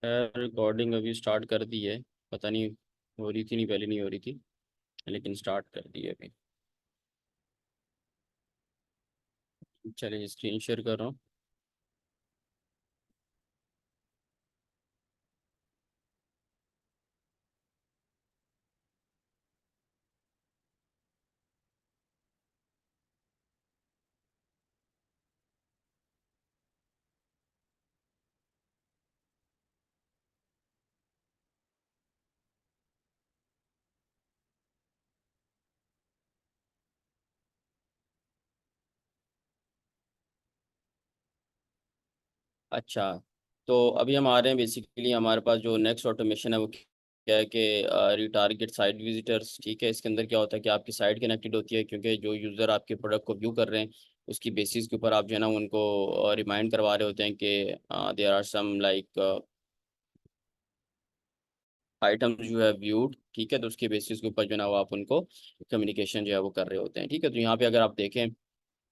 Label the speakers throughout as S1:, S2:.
S1: Recording अभी start कर दी है। पता नहीं हो रही थी, नहीं पहले नहीं हो रही थी, लेकिन स्टार्ट कर दी है अभी। चलिए स्क्रीन शेयर कर रहा हूँ। अच्छा, तो अभी हम आ रहे हैं। बेसिकली हमारे पास जो नेक्स्ट ऑटोमेशन है वो क्या है कि रिटारगेट साइट विजिटर्स। ठीक है, इसके अंदर क्या होता है कि आपकी साइट कनेक्टेड होती है, क्योंकि जो यूज़र आपके प्रोडक्ट को व्यू कर रहे हैं उसकी बेसिस के ऊपर आप जो है ना उनको रिमाइंड करवा रहे होते हैं कि there are some like items जो है व्यूड। ठीक है, तो उसके बेसिस के ऊपर जो है ना वो आप उनको कम्युनिकेशन जो है वो कर रहे होते हैं। ठीक है, तो यहाँ पे अगर आप देखें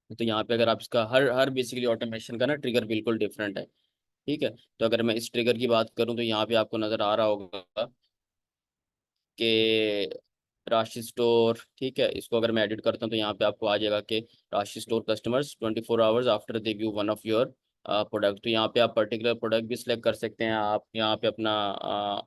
S1: तो यहाँ पे अगर आप इसका हर हर बेसिकली ऑटोमेशन का ना ट्रिगर बिल्कुल डिफरेंट है। ठीक है, तो अगर मैं इस ट्रिगर की बात करूँ तो यहाँ पे आपको नज़र आ रहा होगा कि राशि स्टोर। ठीक है, इसको अगर मैं एडिट करता हूँ तो यहाँ पे आपको आ जाएगा कि राशि store customers 24 hours after they view one of your product. तो यहाँ पे आप पर्टिकुलर प्रोडक्ट भी सिलेक्ट कर सकते हैं। आप यहाँ पे अपना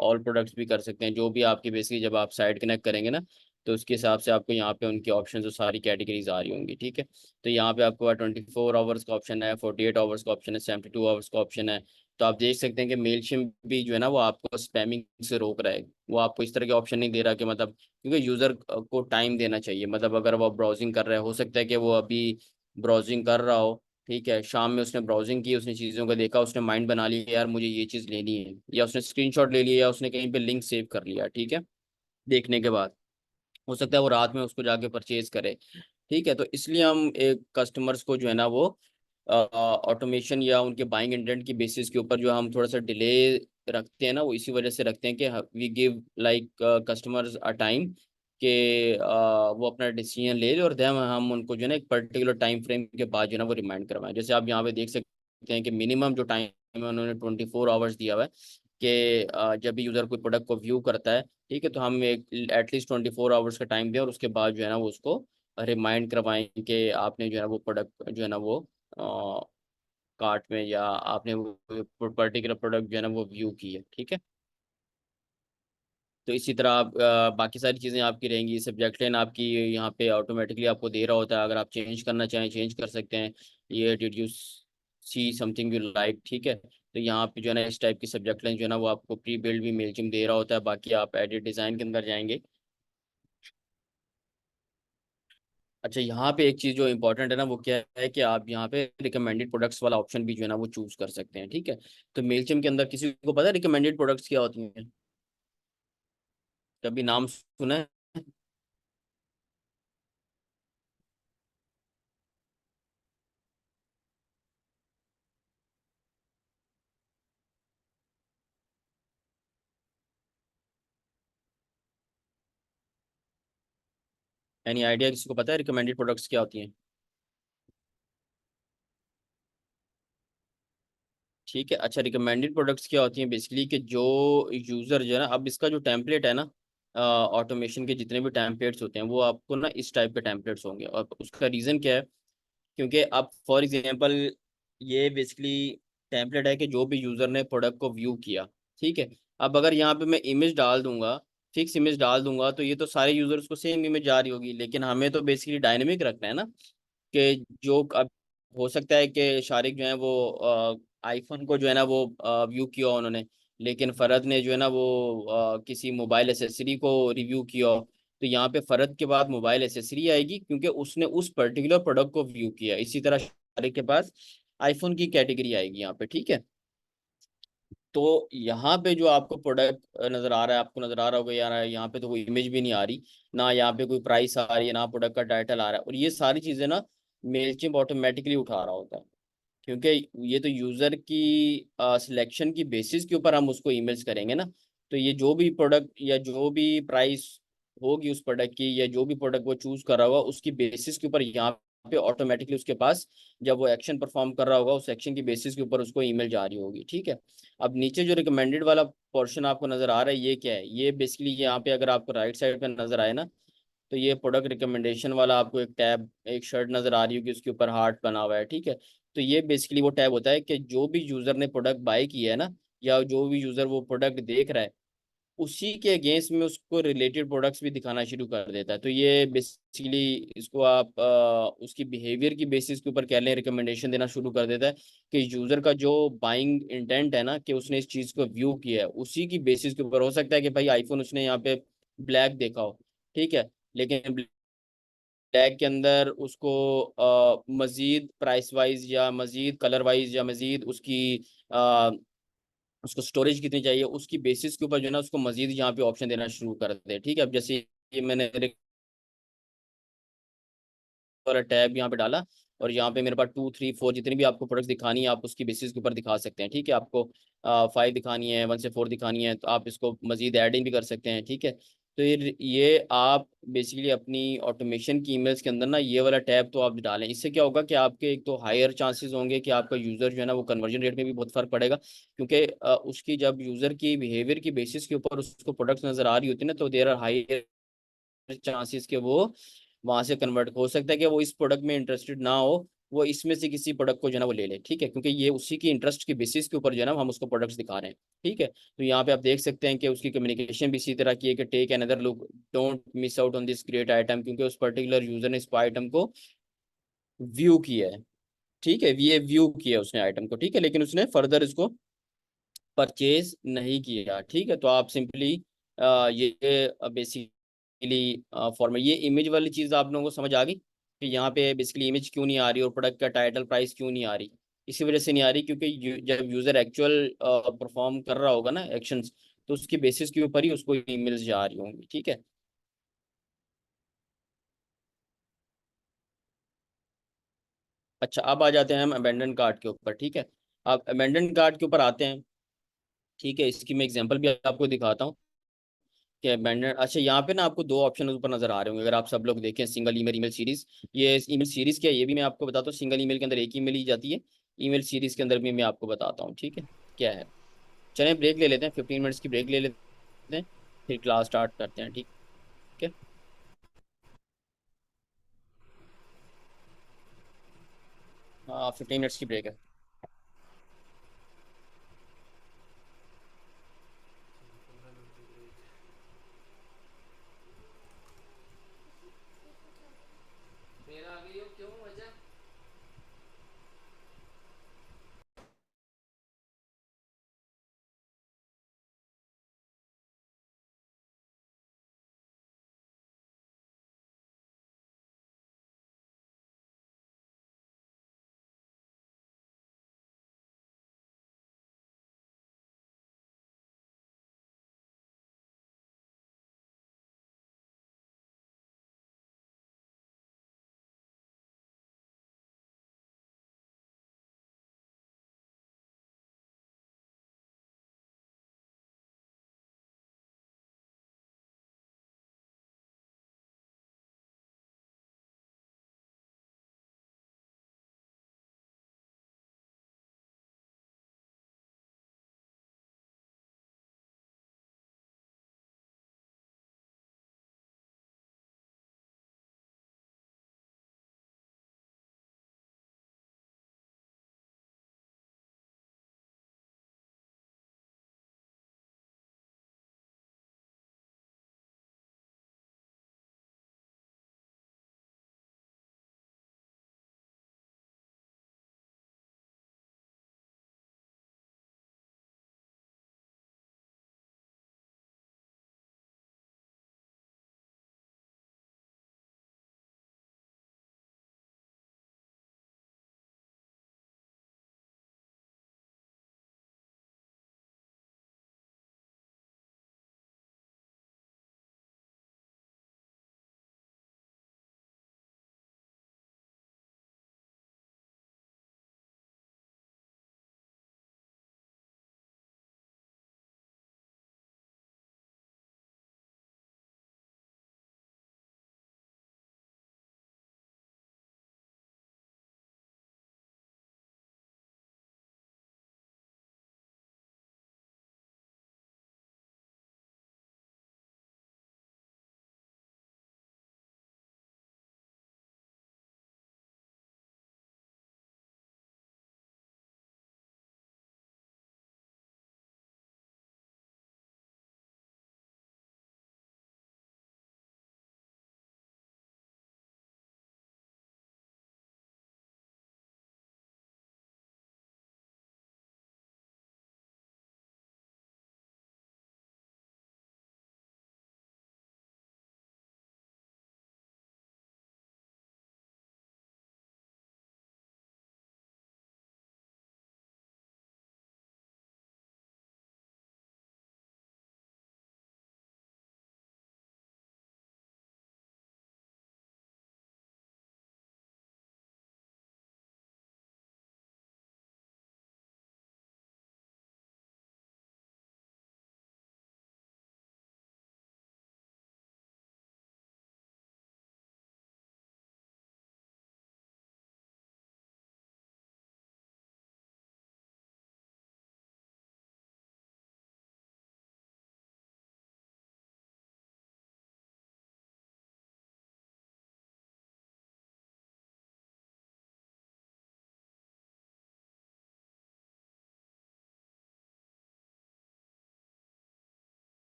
S1: ऑल प्रोडक्ट्स भी कर सकते हैं, जो भी आपकी बेसिकली जब आप साइट कनेक्ट करेंगे ना तो उसके हिसाब से आपको यहाँ पे उनके ऑप्शन जो सारी कैटेगरीज आ रही होंगी। ठीक है, तो यहाँ पे आपको 24 आवर्स का ऑप्शन है, 48 आवर्स का ऑप्शन है, 72 आवर्स का ऑप्शन है। तो आप देख सकते हैं कि मेलशिम भी जो है ना वो आपको स्पैमिंग से रोक रहा है। वो आपको इस तरह के ऑप्शन नहीं दे रहा कि मतलब, क्योंकि यूज़र को टाइम देना चाहिए। मतलब अगर वो ब्राउजिंग कर रहा है, हो सकता है कि वो अभी ब्राउजिंग कर रहा हो। ठीक है, शाम में उसने ब्राउजिंग की, उसने चीज़ों को देखा, उसने माइंड बना लिया यार मुझे ये चीज़ लेनी है, या उसने स्क्रीनशॉट ले लिया, या उसने कहीं पे लिंक सेव कर लिया। ठीक है, देखने के बाद हो सकता है वो रात में उसको जाके परचेज करे। ठीक है, तो इसलिए हम एक कस्टमर्स को जो है ना वो ऑटोमेशन या उनके बाइंग इंटेंट की बेसिस के ऊपर जो हम थोड़ा सा डिले रखते हैं ना, वो इसी वजह से रखते हैं कि we give like customers a time कि वो अपना डिसीजन ले और दें हम उनको जो है ना एक पर्टिकुलर टाइम फ्रेम के बाद जो है ना वो रिमाइंड करवाएं। जैसे आप यहाँ पे देख सकते हैं कि मिनिमम जो टाइम है उन्होंने 24 आवर्स दिया हुआ है कि जब भी यूज़र कोई प्रोडक्ट को व्यू करता है, ठीक है, तो हम एक एटलीस्ट 24 आवर्स का टाइम दें और उसके बाद जो है ना वो उसको रिमाइंड करवाएं कि आपने जो है ना वो प्रोडक्ट जो है ना वो कार्ट में, या आपने वो पर्टिकुलर प्रोडक्ट जो है ना वो व्यू की है। ठीक है, तो इसी तरह आप बाकी सारी चीज़ें आपकी रहेंगी। सब्जेक्ट लाइन आपकी यहाँ पे ऑटोमेटिकली आपको दे रहा होता है, अगर आप चेंज करना चाहें चेंज कर सकते हैं। ये did you see something you like. ठीक है, तो यहाँ पे जो है ना इस टाइप की सब्जेक्ट लाइन जो है ना वो आपको प्री बिल्ड भी मेलचिम दे रहा होता है। बाकी आप एडिट डिज़ाइन के अंदर जाएंगे। अच्छा, यहाँ पे एक चीज़ जो इंपॉर्टेंट है ना वो क्या है कि आप यहाँ पे रिकमेंडेड प्रोडक्ट्स वाला ऑप्शन भी जो है ना वो चूज कर सकते हैं। ठीक है, तो मेलचिम के अंदर किसी को पता है रिकमेंडेड प्रोडक्ट्स क्या होती हैं? कभी नाम सुना है? एनी आइडिया, किसी को पता है रिकमेंडेड प्रोडक्ट्स क्या होती हैं? ठीक है, अच्छा, रिकमेंडेड प्रोडक्ट्स क्या होती हैं बेसिकली कि जो यूज़र जो है ना, अब इसका जो टेम्पलेट है ना, ऑटोमेशन के जितने भी टेम्पलेट्स होते हैं वो आपको ना इस टाइप के टेम्पलेट्स होंगे। और उसका रीज़न क्या है, क्योंकि अब फॉर एग्जांपल ये बेसिकली टेम्पलेट है कि जो भी यूज़र ने प्रोडक्ट को व्यू किया। ठीक है, अब अगर यहाँ पे मैं इमेज डाल दूंगा, फिक्स इमेज डाल दूंगा, तो ये तो सारे यूजर्स को सेम इमेज जा रही होगी, लेकिन हमें तो बेसिकली डायनेमिक रखना है ना। कि जो अब हो सकता है कि शारिक जो है वो आईफोन को जो है ना वो व्यू किया हो उन्होंने, लेकिन फरद ने जो है ना वो किसी मोबाइल एसेसरी को रिव्यू किया हो। तो यहाँ पे फरद के बाद मोबाइल एसेसरी आएगी, क्योंकि उसने उस पर्टिकुलर प्रोडक्ट को व्यू किया। इसी तरह शारिक के पास आईफोन की कैटेगरी आएगी यहाँ पे। ठीक है, तो यहाँ पे जो आपको प्रोडक्ट नजर आ रहा है, आपको नजर आ रहा होगा यार यहाँ पे तो कोई इमेज भी नहीं आ रही, ना यहाँ पे कोई प्राइस आ रही है, ना प्रोडक्ट का टाइटल आ रहा है, और ये सारी चीजें ना मेलचिम्प ऑटोमेटिकली उठा रहा होता है। क्योंकि ये तो यूजर की सिलेक्शन की बेसिस के ऊपर हम उसको ईमेल्स करेंगे ना। तो ये जो भी प्रोडक्ट या जो भी प्राइस होगी उस प्रोडक्ट की, या जो भी प्रोडक्ट वो चूज कर रहा होगा उसकी बेसिस के ऊपर यहाँ पे ऑटोमेटिकली उसके पास जब वो एक्शन परफॉर्म कर रहा होगा उस एक्शन की बेसिस के ऊपर उसको ईमेल जा रही होगी। ठीक है। अब नीचे जो रिकमेंडेड वाला पोर्शन आपको नजर आ रहा है, ये क्या है? ये बेसिकली यहाँ पे अगर आपको राइट साइड पे नजर आए ना, तो ये प्रोडक्ट रिकमेंडेशन वाला आपको एक टैब, एक शर्ट नजर आ रही होगी, उसके ऊपर हार्ट बना हुआ है। ठीक है। तो ये बेसिकली वो टैब होता है कि जो भी यूजर ने प्रोडक्ट बाय किया है ना, या जो भी यूजर वो प्रोडक्ट देख रहा है, उसी के अगेंस्ट में उसको रिलेटेड प्रोडक्ट्स भी दिखाना शुरू कर देता है। तो ये बेसिकली इसको आप उसकी बिहेवियर की बेसिस के ऊपर कह लें, रिकमेंडेशन देना शुरू कर देता है कि यूजर का जो बाइंग इंटेंट है ना, कि उसने इस चीज को व्यू किया है, उसी की बेसिस के ऊपर हो सकता है कि भाई आईफोन उसने यहाँ पे ब्लैक देखा हो। ठीक है। लेकिन ब्लैक के अंदर उसको मजीद प्राइस वाइज या मजीद कलर वाइज या मजीद उसकी अ, उसको स्टोरेज कितनी चाहिए, उसकी बेसिस के ऊपर जो है ना उसको मजीद यहाँ पे ऑप्शन देना शुरू कर दे। ठीक है। अब जैसे ये मैंने वाला टैब यहाँ पे डाला, और यहाँ पे मेरे पास 2 3 4 जितनी भी आपको प्रोडक्ट्स दिखानी है आप उसकी बेसिस के ऊपर दिखा सकते हैं। ठीक है। आपको 5 दिखानी है, 1 से 4 दिखानी है, तो आप इसको मजीद एडिंग भी कर सकते हैं। ठीक है। तो ये आप बेसिकली अपनी ऑटोमेशन की ईमेल्स के अंदर ना ये वाला टैब तो आप डालें। इससे क्या होगा कि आपके एक तो हायर चांसेस होंगे कि आपका यूज़र जो है ना वो कन्वर्जन रेट में भी बहुत फर्क पड़ेगा, क्योंकि उसकी जब यूज़र की बिहेवियर की बेसिस के ऊपर उसको प्रोडक्ट्स नज़र आ रही होती है ना, तो देर आर हाई चांसेस के वो वहां से कन्वर्ट हो सकता है कि वो इस प्रोडक्ट में इंटरेस्टेड ना हो, वो इसमें से किसी प्रोडक्ट को जो है ना वो ले ले। ठीक है। क्योंकि ये उसी की इंटरेस्ट की बेसिस के ऊपर जो है ना हम उसको प्रोडक्ट्स दिखा रहे हैं। ठीक है। तो यहाँ पे आप देख सकते हैं कि उसकी कम्युनिकेशन भी इसी तरह की है कि take another look, don't miss out on this great item, क्योंकि उस पर्टिकुलर यूजर ने इस आइटम को व्यू किया है। ठीक है। ये व्यू किया उसने आइटम को। ठीक है। लेकिन उसने फर्दर इसको परचेज नहीं किया। ठीक है। तो आप सिंपली ये बेसिकली फॉर्मेट, ये इमेज वाली चीज़ आप लोगों को समझ आ गई कि यहाँ पे बेसिकली इमेज क्यों नहीं आ रही और प्रोडक्ट का टाइटल प्राइस क्यों नहीं आ रही? इसी वजह से नहीं आ रही क्योंकि जब यूज़र एक्चुअल परफॉर्म कर रहा होगा ना एक्शंस, तो उसकी बेसिस के ऊपर ही उसको ईमेल्स जा रही होंगी। ठीक है। अच्छा, अब आ जाते हैं हम अबेंडन कार्ट के ऊपर। ठीक है। अब अबेंडन कार्ट के ऊपर आते हैं। ठीक है। इसकी मैं एग्जांपल भी आपको दिखाता हूँ कि अबेंडन। अच्छा, यहाँ पे ना आपको दो ऑप्शन ऊपर नजर आ रहे होंगे, अगर आप सब लोग देखें, सिंगल ईमेल, ईमेल सीरीज। ये ईमेल सीरीज क्या है ये भी मैं आपको बताता हूँ। सिंगल ईमेल के अंदर एक ईमेल ही जाती है, ईमेल सीरीज के अंदर भी मैं आपको बताता हूँ। ठीक है। क्या है? चलें ब्रेक ले लेते हैं, 15 मिनट्स की ब्रेक ले लेते हैं, फिर क्लास स्टार्ट करते हैं। ठीक है। हाँ, 15 मिनट्स की ब्रेक है। मेरा आ गई हो क्यों वजह?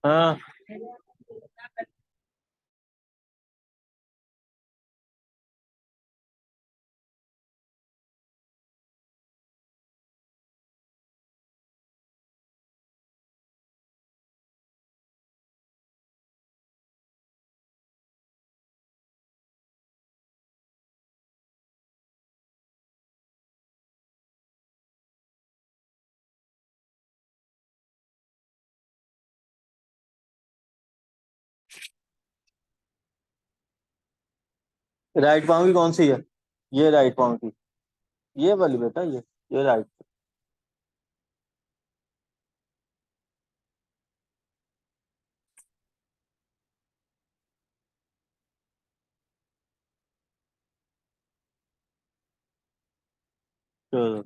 S2: हाँ। राइट पाँव की कौन सी है? ये राइट पाँव की, ये वाली बेटा, ये राइट। चलो।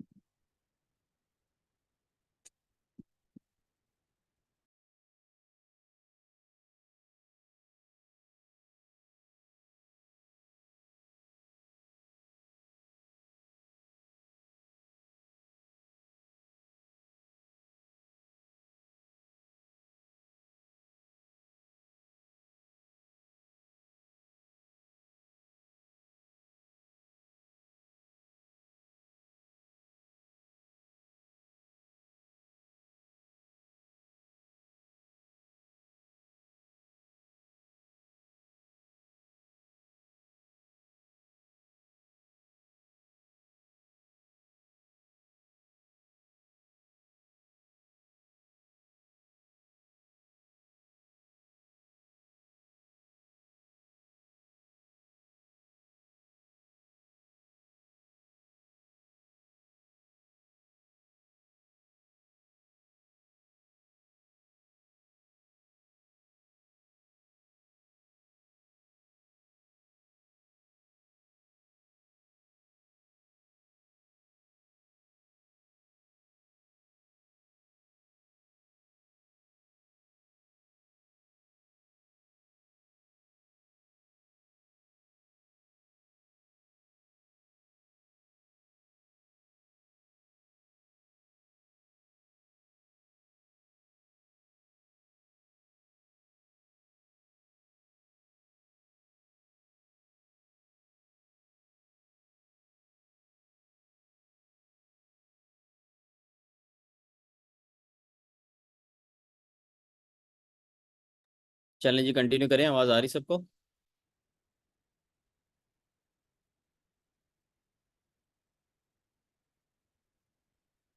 S1: चलें जी, कंटिन्यू करें। आवाज़ आ रही सबको?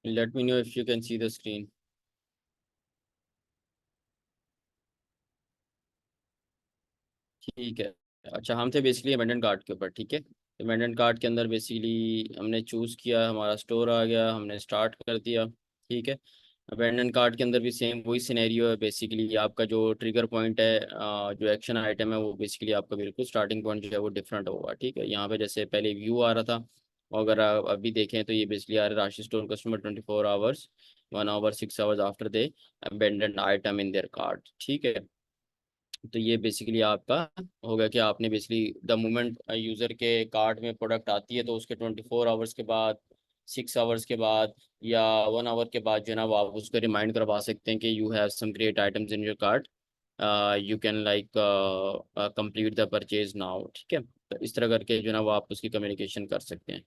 S1: Let me know if you can see the screen. ठीक है। अच्छा, हम थे बेसिकली अबेंडन कार्ट के ऊपर। ठीक है, अबेंडन कार्ट के अंदर बेसिकली हमने चूज़ किया, हमारा स्टोर आ गया, हमने स्टार्ट कर दिया। ठीक है, अबेंडन कार्ट के अंदर भी सेम वही सिनेरियो है। बेसिकली आपका जो ट्रिगर पॉइंट है, जो एक्शन आइटम है, वो बेसिकली आपका बिल्कुल स्टार्टिंग पॉइंट जो है वो डिफरेंट होगा। ठीक है, यहाँ पे जैसे पहले व्यू आ रहा था, और अगर आप अभी देखें तो ये बेसिकली आ रहा है राशि store customer 24 hours, 1 hour 6 hours after they abandon item in their cart. ठीक है, तो ये बेसिकली आपका हो गया कि आपने बेसिकली द मोमेंट यूज़र के कार्ट में प्रोडक्ट आती है, तो उसके 24 आवर्स के बाद, 6 आवर्स के बाद, या 1 आवर के बाद जो है ना, वो आप उसको रिमाइंड करवा सकते हैं कि you have some great items in your cart, you can like complete the purchase now. ठीक है, तो इस तरह करके जो है ना वो आप उसकी कम्युनिकेशन कर सकते हैं।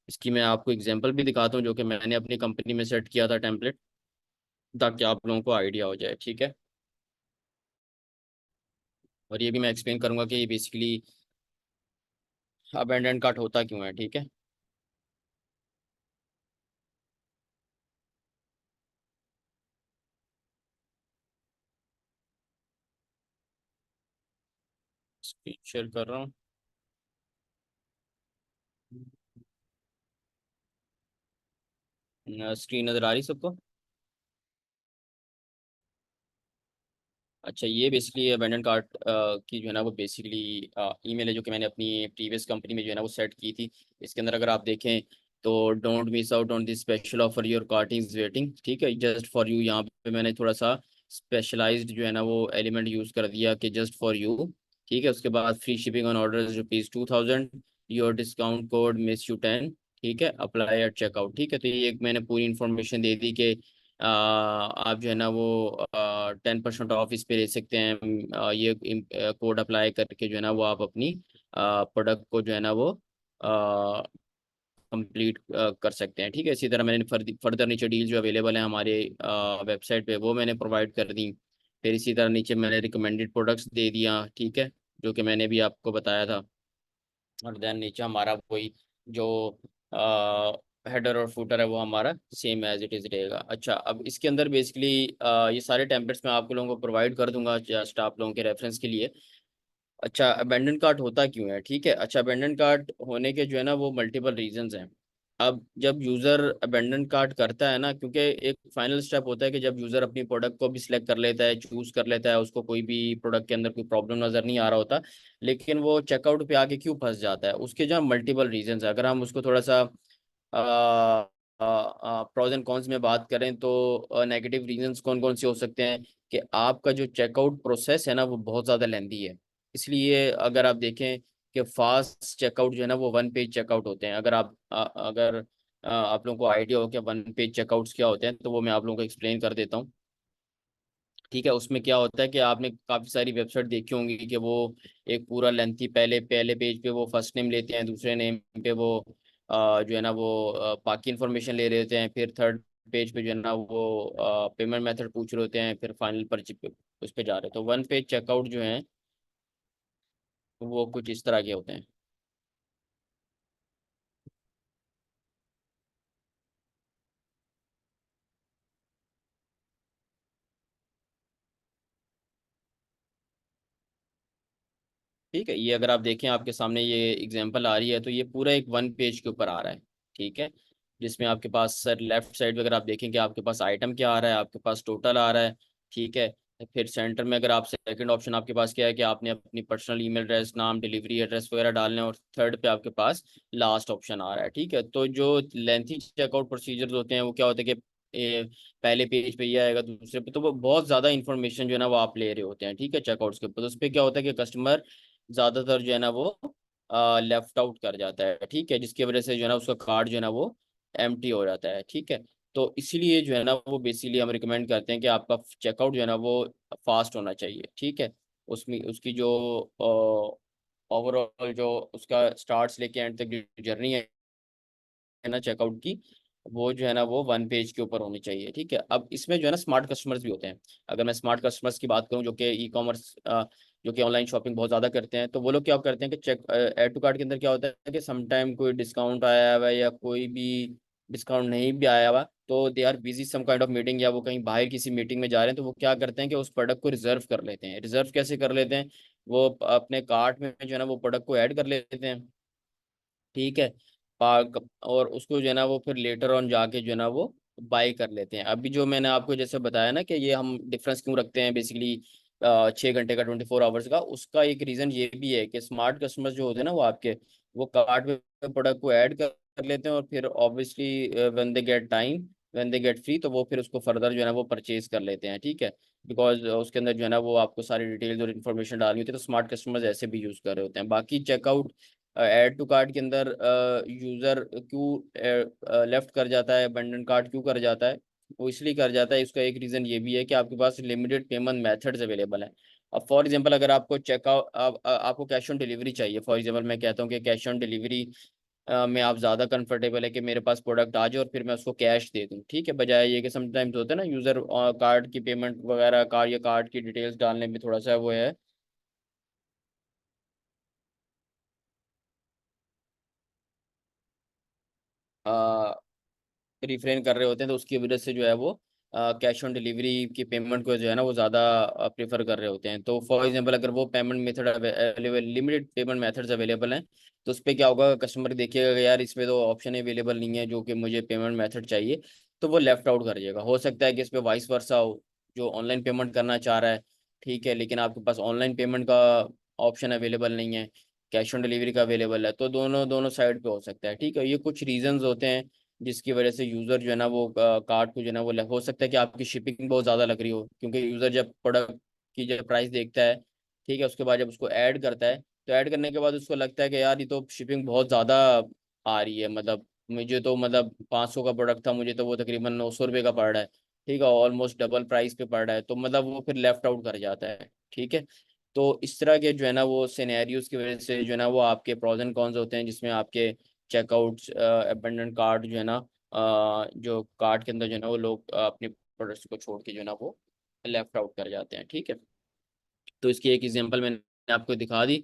S1: इसकी मैं आपको एग्जांपल भी दिखाता हूँ, जो कि मैंने अपनी कंपनी में सेट किया था टेम्पलेट, ताकि आप लोगों को आइडिया हो जाए। ठीक है, और ये भी मैं एक्सप्लेन करूंगा कि ये बेसिकली अबेंडन कार्ट होता क्यों है। ठीक है, स्क्रीन शेयर कर रहा हूँ। स्क्रीन नज़र आ रही सबको? अच्छा, ये बेसिकली अबेंडन कार्ट की जो है ना वो बेसिकली ईमेल है, जो कि मैंने अपनी प्रीवियस कंपनी में जो है ना वो सेट की थी। इसके अंदर अगर आप देखें तो don't miss out on this special offer, your cart is waiting. ठीक है, जस्ट फॉर यू, यहाँ पे मैंने थोड़ा सा स्पेशलाइज्ड जो है ना वो एलिमेंट यूज़ कर दिया कि जस्ट फॉर यू। ठीक है, उसके बाद free shipping on order ₹2000, your discount code miss you 10। ठीक है, अप्लाई एट चेकआउट। ठीक है, तो ये एक मैंने पूरी इन्फॉर्मेशन दे दी कि आप जो है ना वो 10% ऑफ इस पे ले सकते हैं। ये कोड अप्लाई करके जो है ना वो आप अपनी प्रोडक्ट को जो है ना वो कंप्लीट कर सकते हैं। ठीक है, इसी तरह मैंने फर्दर नीचे डील जो अवेलेबल है हमारे वेबसाइट पे वो मैंने प्रोवाइड कर दी। फिर इसी तरह नीचे मैंने रिकमेंडेड प्रोडक्ट्स दे दिया, ठीक है, जो कि मैंने भी आपको बताया था। और देन नीचे हमारा कोई जो हेडर और फुटर है वो हमारा सेम एज इट इज रहेगा। अच्छा, अब इसके अंदर बेसिकली ये सारे टेम्पलेट्स मैं आप लोगों को प्रोवाइड कर दूंगा जस्ट आप लोगों के रेफरेंस के लिए। अच्छा, अबेंडन कार्ट होता क्यों है, ठीक है। अच्छा, अबेंडन कार्ट होने के जो है ना वो मल्टीपल रीजंस हैं। अब जब यूज़र अबेंडन कार्ट करता है ना, क्योंकि एक फाइनल स्टेप होता है कि जब यूज़र अपनी प्रोडक्ट को भी सिलेक्ट कर लेता है, चूज़ कर लेता है, उसको कोई भी प्रोडक्ट के अंदर कोई प्रॉब्लम नज़र नहीं आ रहा होता, लेकिन वो चेकआउट पे आके क्यों फंस जाता है, उसके जो मल्टीपल रीजंस है। अगर हम उसको थोड़ा सा प्रोज एंड कॉन्स में बात करें तो नेगेटिव रीजंस कौन कौन से हो सकते हैं कि आपका जो चेकआउट प्रोसेस है ना वो बहुत ज़्यादा लेंदी है। इसलिए अगर आप देखें कि फास्ट चेकआउट जो है ना वो वन पेज चेकआउट होते हैं। अगर आप लोगों को आइडिया हो कि वन पेज चेकआउट्स क्या होते हैं तो वो मैं आप लोगों को एक्सप्लेन कर देता हूँ। ठीक है, उसमें क्या होता है कि आपने काफ़ी सारी वेबसाइट देखी होंगी कि वो एक पूरा लेंथी पहले पहले पेज पे वो फर्स्ट नेम लेते हैं, दूसरे नेम पे वो जो है ना वो बाकी इन्फॉर्मेशन ले रहे होते हैं, फिर थर्ड पेज पे जो है ना वो पेमेंट मेथड पूछ रहे होते हैं, फिर फाइनल पर उस पे जा रहे हैं। तो वन पेज चेकआउट जो है वो कुछ इस तरह के होते हैं। ठीक है, ये अगर आप देखें आपके सामने ये एग्जांपल आ रही है तो ये पूरा एक वन पेज के ऊपर आ रहा है। ठीक है, जिसमें आपके पास सर लेफ्ट साइड पे अगर आप देखेंगे आपके पास आइटम क्या आ रहा है, आपके पास टोटल आ रहा है। ठीक है, फिर सेंटर में अगर आप सेकंड ऑप्शन आपके पास क्या है कि आपने अपनी पर्सनल ईमेल एड्रेस, नाम, डिलीवरी एड्रेस वगैरह डालने हैं, और थर्ड पे आपके पास लास्ट ऑप्शन आ रहा है। ठीक है, तो जो लेंथी चेकआउट प्रोसीजर्स होते हैं वो क्या होता है कि पहले पेज पे ये आएगा, दूसरे पे, तो वो बहुत ज़्यादा इन्फॉर्मेशन जो है ना वो आप ले रहे होते हैं। ठीक है, चेकआउट्स के ऊपर तो उस पर क्या होता है कि कस्टमर ज़्यादातर जो है ना वो लेफ्ट आउट कर जाता है। ठीक है, जिसकी वजह से जो है ना उसका कार्ड जो है ना वो एम्प्टी हो जाता है। ठीक है, तो इसीलिए जो है ना वो बेसिकली हम रिकमेंड करते हैं कि आपका चेकआउट जो है ना वो फास्ट होना चाहिए। ठीक है, उसमें उसकी जो ओवरऑल जो उसका स्टार्ट से लेके एंड तक जर्नी है ना चेकआउट की, वो जो है ना वो वन पेज के ऊपर होनी चाहिए। ठीक है, अब इसमें जो है ना स्मार्ट कस्टमर्स भी होते हैं। अगर मैं स्मार्ट कस्टमर्स की बात करूं जो कि ई कॉमर्स जो कि ऑनलाइन शॉपिंग बहुत ज़्यादा करते हैं, तो वो लोग क्या करते हैं कि चेक ऐड टू कार्ट के अंदर क्या होता है कि समटाइम कोई डिस्काउंट आया हुआ है या कोई भी डिस्काउंट नहीं भी आया हुआ, तो they are busy some kind of meeting, या वो कहीं बाहर किसी मीटिंग में जा रहे हैं, तो वो क्या करते हैं कि उस प्रोडक्ट को रिजर्व कर लेते हैं। रिजर्व कैसे कर लेते हैं, वो अपने कार्ट में जो है ना वो प्रोडक्ट को ऐड कर लेते हैं। ठीक है, पार्क, और उसको जो है ना वो फिर लेटर ऑन जाके जो है ना वो बाई कर लेते हैं। अभी जो मैंने आपको जैसे बताया ना कि ये हम डिफरेंस क्यों रखते हैं बेसिकली 6 घंटे का, 24 आवर्स का, उसका एक रीज़न ये भी है कि स्मार्ट कस्टमर्स जो होते हैं ना वो आपके वो कार्ट में प्रोडक्ट को ऐड कर लेते हैं, और फिर obviously when they get time, when they get free, तो वो फिर उसको फर्दर जो है ना वो परचेज कर लेते हैं। ठीक है, बिकॉज उसके अंदर जो है ना वो आपको सारी डिटेल्स और इन्फॉर्मेशन डालनी होती है, तो स्मार्ट कस्टमर्स ऐसे भी यूज़ कर रहे होते हैं। बाकी चेकआउट ऐड टू कार्ट के अंदर यूज़र क्यों लेफ्ट कर जाता है, अबंडन कार्ट क्यों कर जाता है, वो इसलिए कर जाता है, इसका एक रीज़न ये भी है कि आपके पास लिमिटेड पेमेंट मेथड्स अवेलेबल हैं। अब फॉर एग्जांपल अगर आपको चेकआउट आपको कैश ऑन डिलीवरी चाहिए, फॉर एग्जांपल मैं कहता हूँ कि कैश ऑन डिलीवरी में आप ज़्यादा कंफर्टेबल है कि मेरे पास प्रोडक्ट आ जाए और फिर मैं उसको कैश दे दूँ। ठीक है, बजाय ये कि समटाइम्स होता है ना यूज़र कार्ड की पेमेंट वगैरह, कार्ड या कार्ड की डिटेल्स डालने में थोड़ा सा वो है। रिफ्रेन कर रहे होते हैं, तो उसकी वजह से जो है वो कैश ऑन डिलीवरी की पेमेंट को जो है ना वो ज़्यादा प्रेफर कर रहे होते हैं। तो फॉर एग्जांपल अगर वो payment method available, limited payment methods available हैं, तो उस पर क्या होगा, कस्टमर देखिएगा कि यार इसमें तो ऑप्शन अवेलेबल नहीं है जो कि मुझे पेमेंट मेथड चाहिए, तो वो लेफ्ट आउट कर जाएगा। हो सकता है कि इस पर वाइस वर्सा हो, जो ऑनलाइन पेमेंट करना चाह रहा है, ठीक है, लेकिन आपके पास ऑनलाइन पेमेंट का ऑप्शन अवेलेबल नहीं है, कैश ऑन डिलीवरी का अवेलेबल है, तो दोनों दोनों साइड पे हो सकता है। ठीक है, ये कुछ रीजंस होते हैं जिसकी वजह से यूज़र जो है ना वो कार्ड को जो है ना वो हो सकता है कि आपकी शिपिंग बहुत ज़्यादा लग रही हो, क्योंकि यूज़र जब प्रोडक्ट की जब प्राइस देखता है, ठीक है, उसके बाद जब उसको ऐड करता है, तो ऐड करने के बाद उसको लगता है कि यार ये तो शिपिंग बहुत ज़्यादा आ रही है, मतलब मुझे तो मतलब 500 का प्रोडक्ट था, मुझे तो वो तकरीबन 900 रुपये का पड़ रहा है। ठीक है, ऑलमोस्ट डबल प्राइस पे पड़ रहा है, तो मतलब वो फिर लेफ्ट आउट कर जाता है। ठीक है, तो इस तरह के जो है ना वो सिनेरियोज की वजह से जो है ना वो आपके प्रोज एंड कॉन्स होते हैं, जिसमें आपके चेकआउट अबेंडन कार्ड जो है ना जो कार्ड के अंदर जो है ना वो लोग अपने प्रोडक्ट्स को छोड़ के जो है ना वो लेफ्ट आउट कर जाते हैं। ठीक है, तो इसकी एक एग्जांपल मैंने आपको दिखा दी।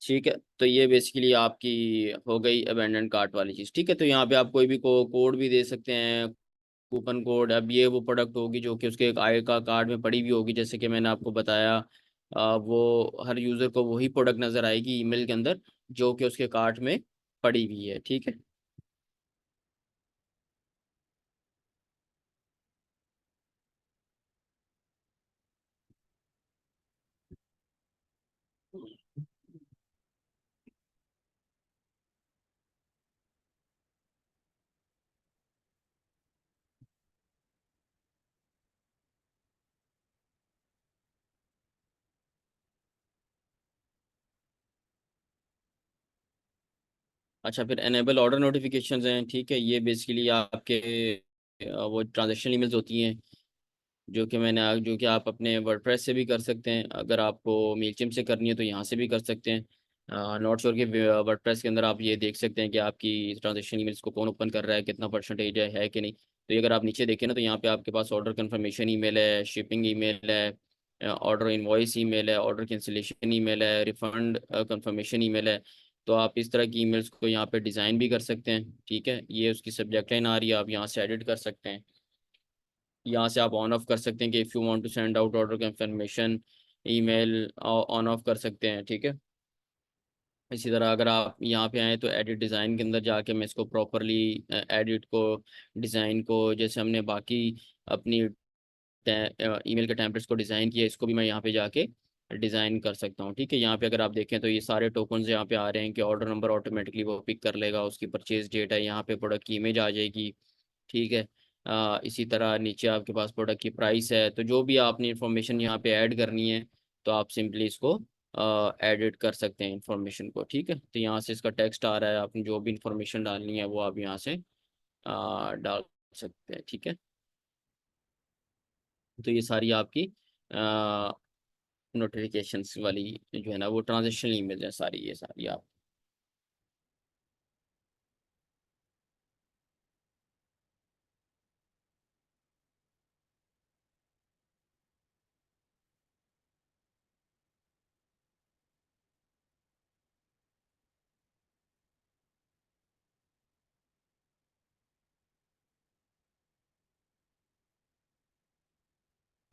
S1: ठीक है, तो ये बेसिकली आपकी हो गई अबेंडन कार्ट वाली चीज़। ठीक है, तो यहाँ पे आप कोई भी कोड भी दे सकते हैं, कूपन कोड। अब ये वो प्रोडक्ट होगी जो कि उसके एक आय का कार्ड में पड़ी हुई होगी, जैसे कि मैंने आपको बताया। वो हर यूज़र को वही प्रोडक्ट नज़र आएगी ईमेल के अंदर जो कि उसके कार्ट में पड़ी हुई है। ठीक है। अच्छा, फिर एनेबल ऑर्डर नोटिफिकेशंस हैं। ठीक है, ये बेसिकली आपके वो ट्रांजेक्शन ईमेल्स होती हैं जो कि आप अपने वर्डप्रेस से भी कर सकते हैं। अगर आपको मेलचिम से करनी है तो यहाँ से भी कर सकते हैं। नॉट श्योर कि वर्डप्रेस के अंदर आप ये देख सकते हैं कि आपकी ट्रांजेक्शन ईमेल्स को कौन ओपन कर रहा है, कितना परसेंटेज है कि नहीं। तो ये अगर आप नीचे देखें ना तो यहाँ पे आपके पास ऑर्डर कंफर्मेशन ईमेल है, शिपिंग ईमेल है, ऑर्डर इनवॉइस ईमेल है, ऑर्डर कैंसिलेशन ईमेल है, रिफंड कंफर्मेशन ईमेल है। तो आप इस तरह की ईमेल्स को यहाँ पे डिज़ाइन भी कर सकते हैं। ठीक है, ये उसकी सब्जेक्ट लाइन आ रही है, आप यहाँ से एडिट कर सकते हैं। यहाँ से आप ऑन ऑफ कर सकते हैं कि if you want to send out order confirmation email, on off कर सकते हैं। ठीक है, इसी तरह अगर आप यहाँ पे आए तो एडिट डिज़ाइन के अंदर जाके मैं इसको प्रॉपरली एडिट को डिज़ाइन को जैसे हमने बाकी अपनी ईमेल के टेम्पलेट्स को डिज़ाइन किया, इसको भी मैं यहाँ पे जाके डिज़ाइन कर सकता हूँ। ठीक है, यहाँ पे अगर आप देखें तो ये सारे टोकन्स यहाँ पे आ रहे हैं कि ऑर्डर नंबर ऑटोमेटिकली वो पिक कर लेगा, उसकी परचेज डेट है, यहाँ पे प्रोडक्ट की इमेज आ जाएगी। ठीक है, इसी तरह नीचे आपके पास प्रोडक्ट की प्राइस है। तो जो भी आपने इंफॉर्मेशन यहाँ पे ऐड करनी है तो आप सिंपली इसको एडिट कर सकते हैं इंफॉर्मेशन को। ठीक है, तो यहाँ से इसका टेक्स्ट आ रहा है, आपने जो भी इंफॉर्मेशन डालनी है वो आप यहाँ से डाल सकते हैं। ठीक है, तो ये सारी आपकी नोटिफिकेशंस वाली जो है ना वो ट्रांजेक्शन ईमेल है सारी, ये सारी आप।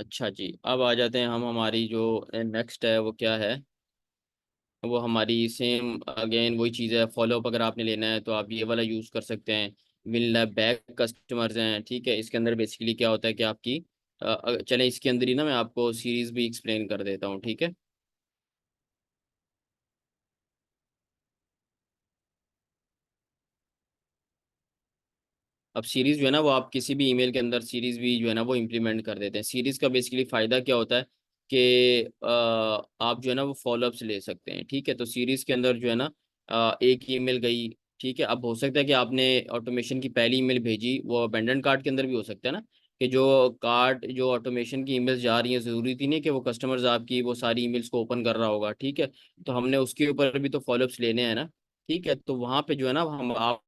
S1: अच्छा जी, अब आ जाते हैं हम, हमारी जो नेक्स्ट है वो क्या है। वो हमारी सेम अगेन वही चीज़ है, फॉलोअप अगर आपने लेना है तो आप ये वाला यूज़ कर सकते हैं। विल बैक कस्टमर्स हैं। ठीक है, इसके अंदर बेसिकली क्या होता है कि आपकी चलें इसके अंदर ही ना मैं आपको सीरीज़ भी एक्सप्लेन कर देता हूँ। ठीक है, अब सीरीज जो है ना वो आप किसी भी ईमेल के अंदर सीरीज भी जो है ना वो इम्प्लीमेंट कर देते हैं। सीरीज का बेसिकली फायदा क्या होता है कि आप जो है ना वो फॉलोअप्स ले सकते हैं। ठीक है, तो सीरीज के अंदर जो है ना एक ईमेल गई। ठीक है, अब हो सकता है कि आपने ऑटोमेशन की पहली ईमेल भेजी, वो अबेंडन कार्ड के अंदर भी हो सकता है ना कि जो कार्ड जो ऑटोमेशन की ईमेल्स जा रही हैं, ज़रूरी थी नहीं कि वो कस्टमर्स आपकी वो सारी ईमेल्स को ओपन कर रहा होगा। ठीक है, तो हमने उसके ऊपर भी तो फॉलोअप्स लेने हैं ना। ठीक है, तो वहाँ पे जो है ना हम आप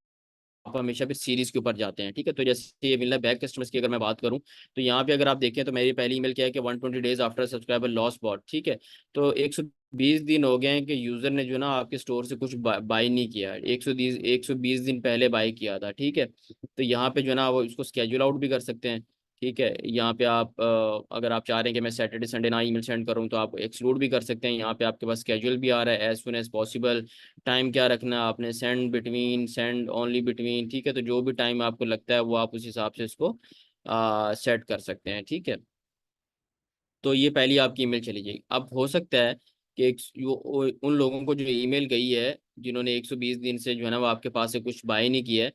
S1: हमेशा भी सीरीज के ऊपर जाते हैं। ठीक है, तो जैसे ये मिलना बैक कस्टमर्स की अगर मैं बात करूं तो यहाँ पे अगर आप देखें तो मेरी पहली ईमेल क्या है कि 120 days after subscriber lost bought. ठीक है, तो 120 दिन हो गए हैं कि यूजर ने जो ना आपके स्टोर से कुछ बाई नहीं किया है। 120 दिन पहले बाई किया था। ठीक है, तो यहाँ पे जो है ना वो इसको स्केड्यूल आउट भी कर सकते हैं। ठीक है, यहाँ पे आप अगर आप चाह रहे हैं कि मैं सैटरडे संडे ना ईमेल सेंड करूँ तो आप एक्सक्लूड भी कर सकते हैं। यहाँ पे आपके पास स्केड्यूल भी आ रहा है, as soon as possible. Time क्या रखना है आपने, send between, send only between. ठीक है, तो जो भी टाइम आपको लगता है वो आप उस हिसाब से इसको सेट कर सकते हैं। ठीक है, तो ये पहली आपकी ईमेल चली जाएगी। अब हो सकता है कि उन लोगों को जो ईमेल गई है जिन्होंने 120 दिन से जो है ना वो आपके पास से कुछ बाय नहीं किया है,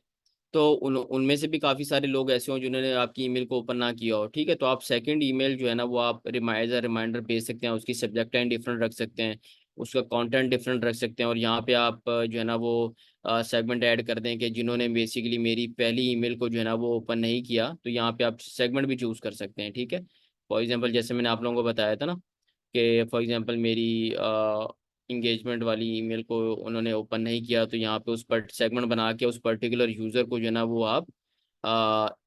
S1: तो उनमें से भी काफ़ी सारे लोग ऐसे हों जिन्होंने आपकी ईमेल को ओपन ना किया हो। ठीक है, तो आप सेकंड ईमेल जो है ना वो आप रिमाइंडर भेज सकते हैं, उसकी सब्जेक्ट लाइन डिफरेंट रख सकते हैं। उसका कंटेंट डिफरेंट रख सकते हैं। और यहाँ पे आप जो है ना वो सेगमेंट ऐड कर दें कि जिन्होंने बेसिकली मेरी पहली ईमेल को जो है ना वो ओपन नहीं किया, तो यहाँ पे आप सेगमेंट भी चूज़ कर सकते हैं। ठीक है, फॉर एग्जांपल जैसे मैंने आप लोगों को बताया था ना कि फॉर एग्जांपल मेरी इंगेजमेंट वाली ईमेल को उन्होंने ओपन नहीं किया, तो यहाँ पे उस पर सेगमेंट बना के उस पर्टिकुलर यूज़र को जो है ना वो आप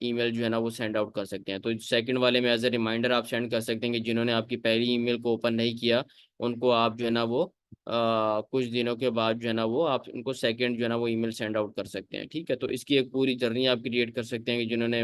S1: ईमेल जो है ना वो सेंड आउट कर सकते हैं। तो सेकंड वाले में एज ए रिमाइंडर आप सेंड कर सकते हैं कि जिन्होंने आपकी पहली ईमेल को ओपन नहीं किया उनको आप जो है ना वो कुछ दिनों के बाद जो है ना वो आप उनको सेकंड जो है ना वो ईमेल सेंड आउट कर सकते हैं। ठीक है, तो इसकी एक पूरी जर्नी आप क्रिएट कर सकते हैं कि जिन्होंने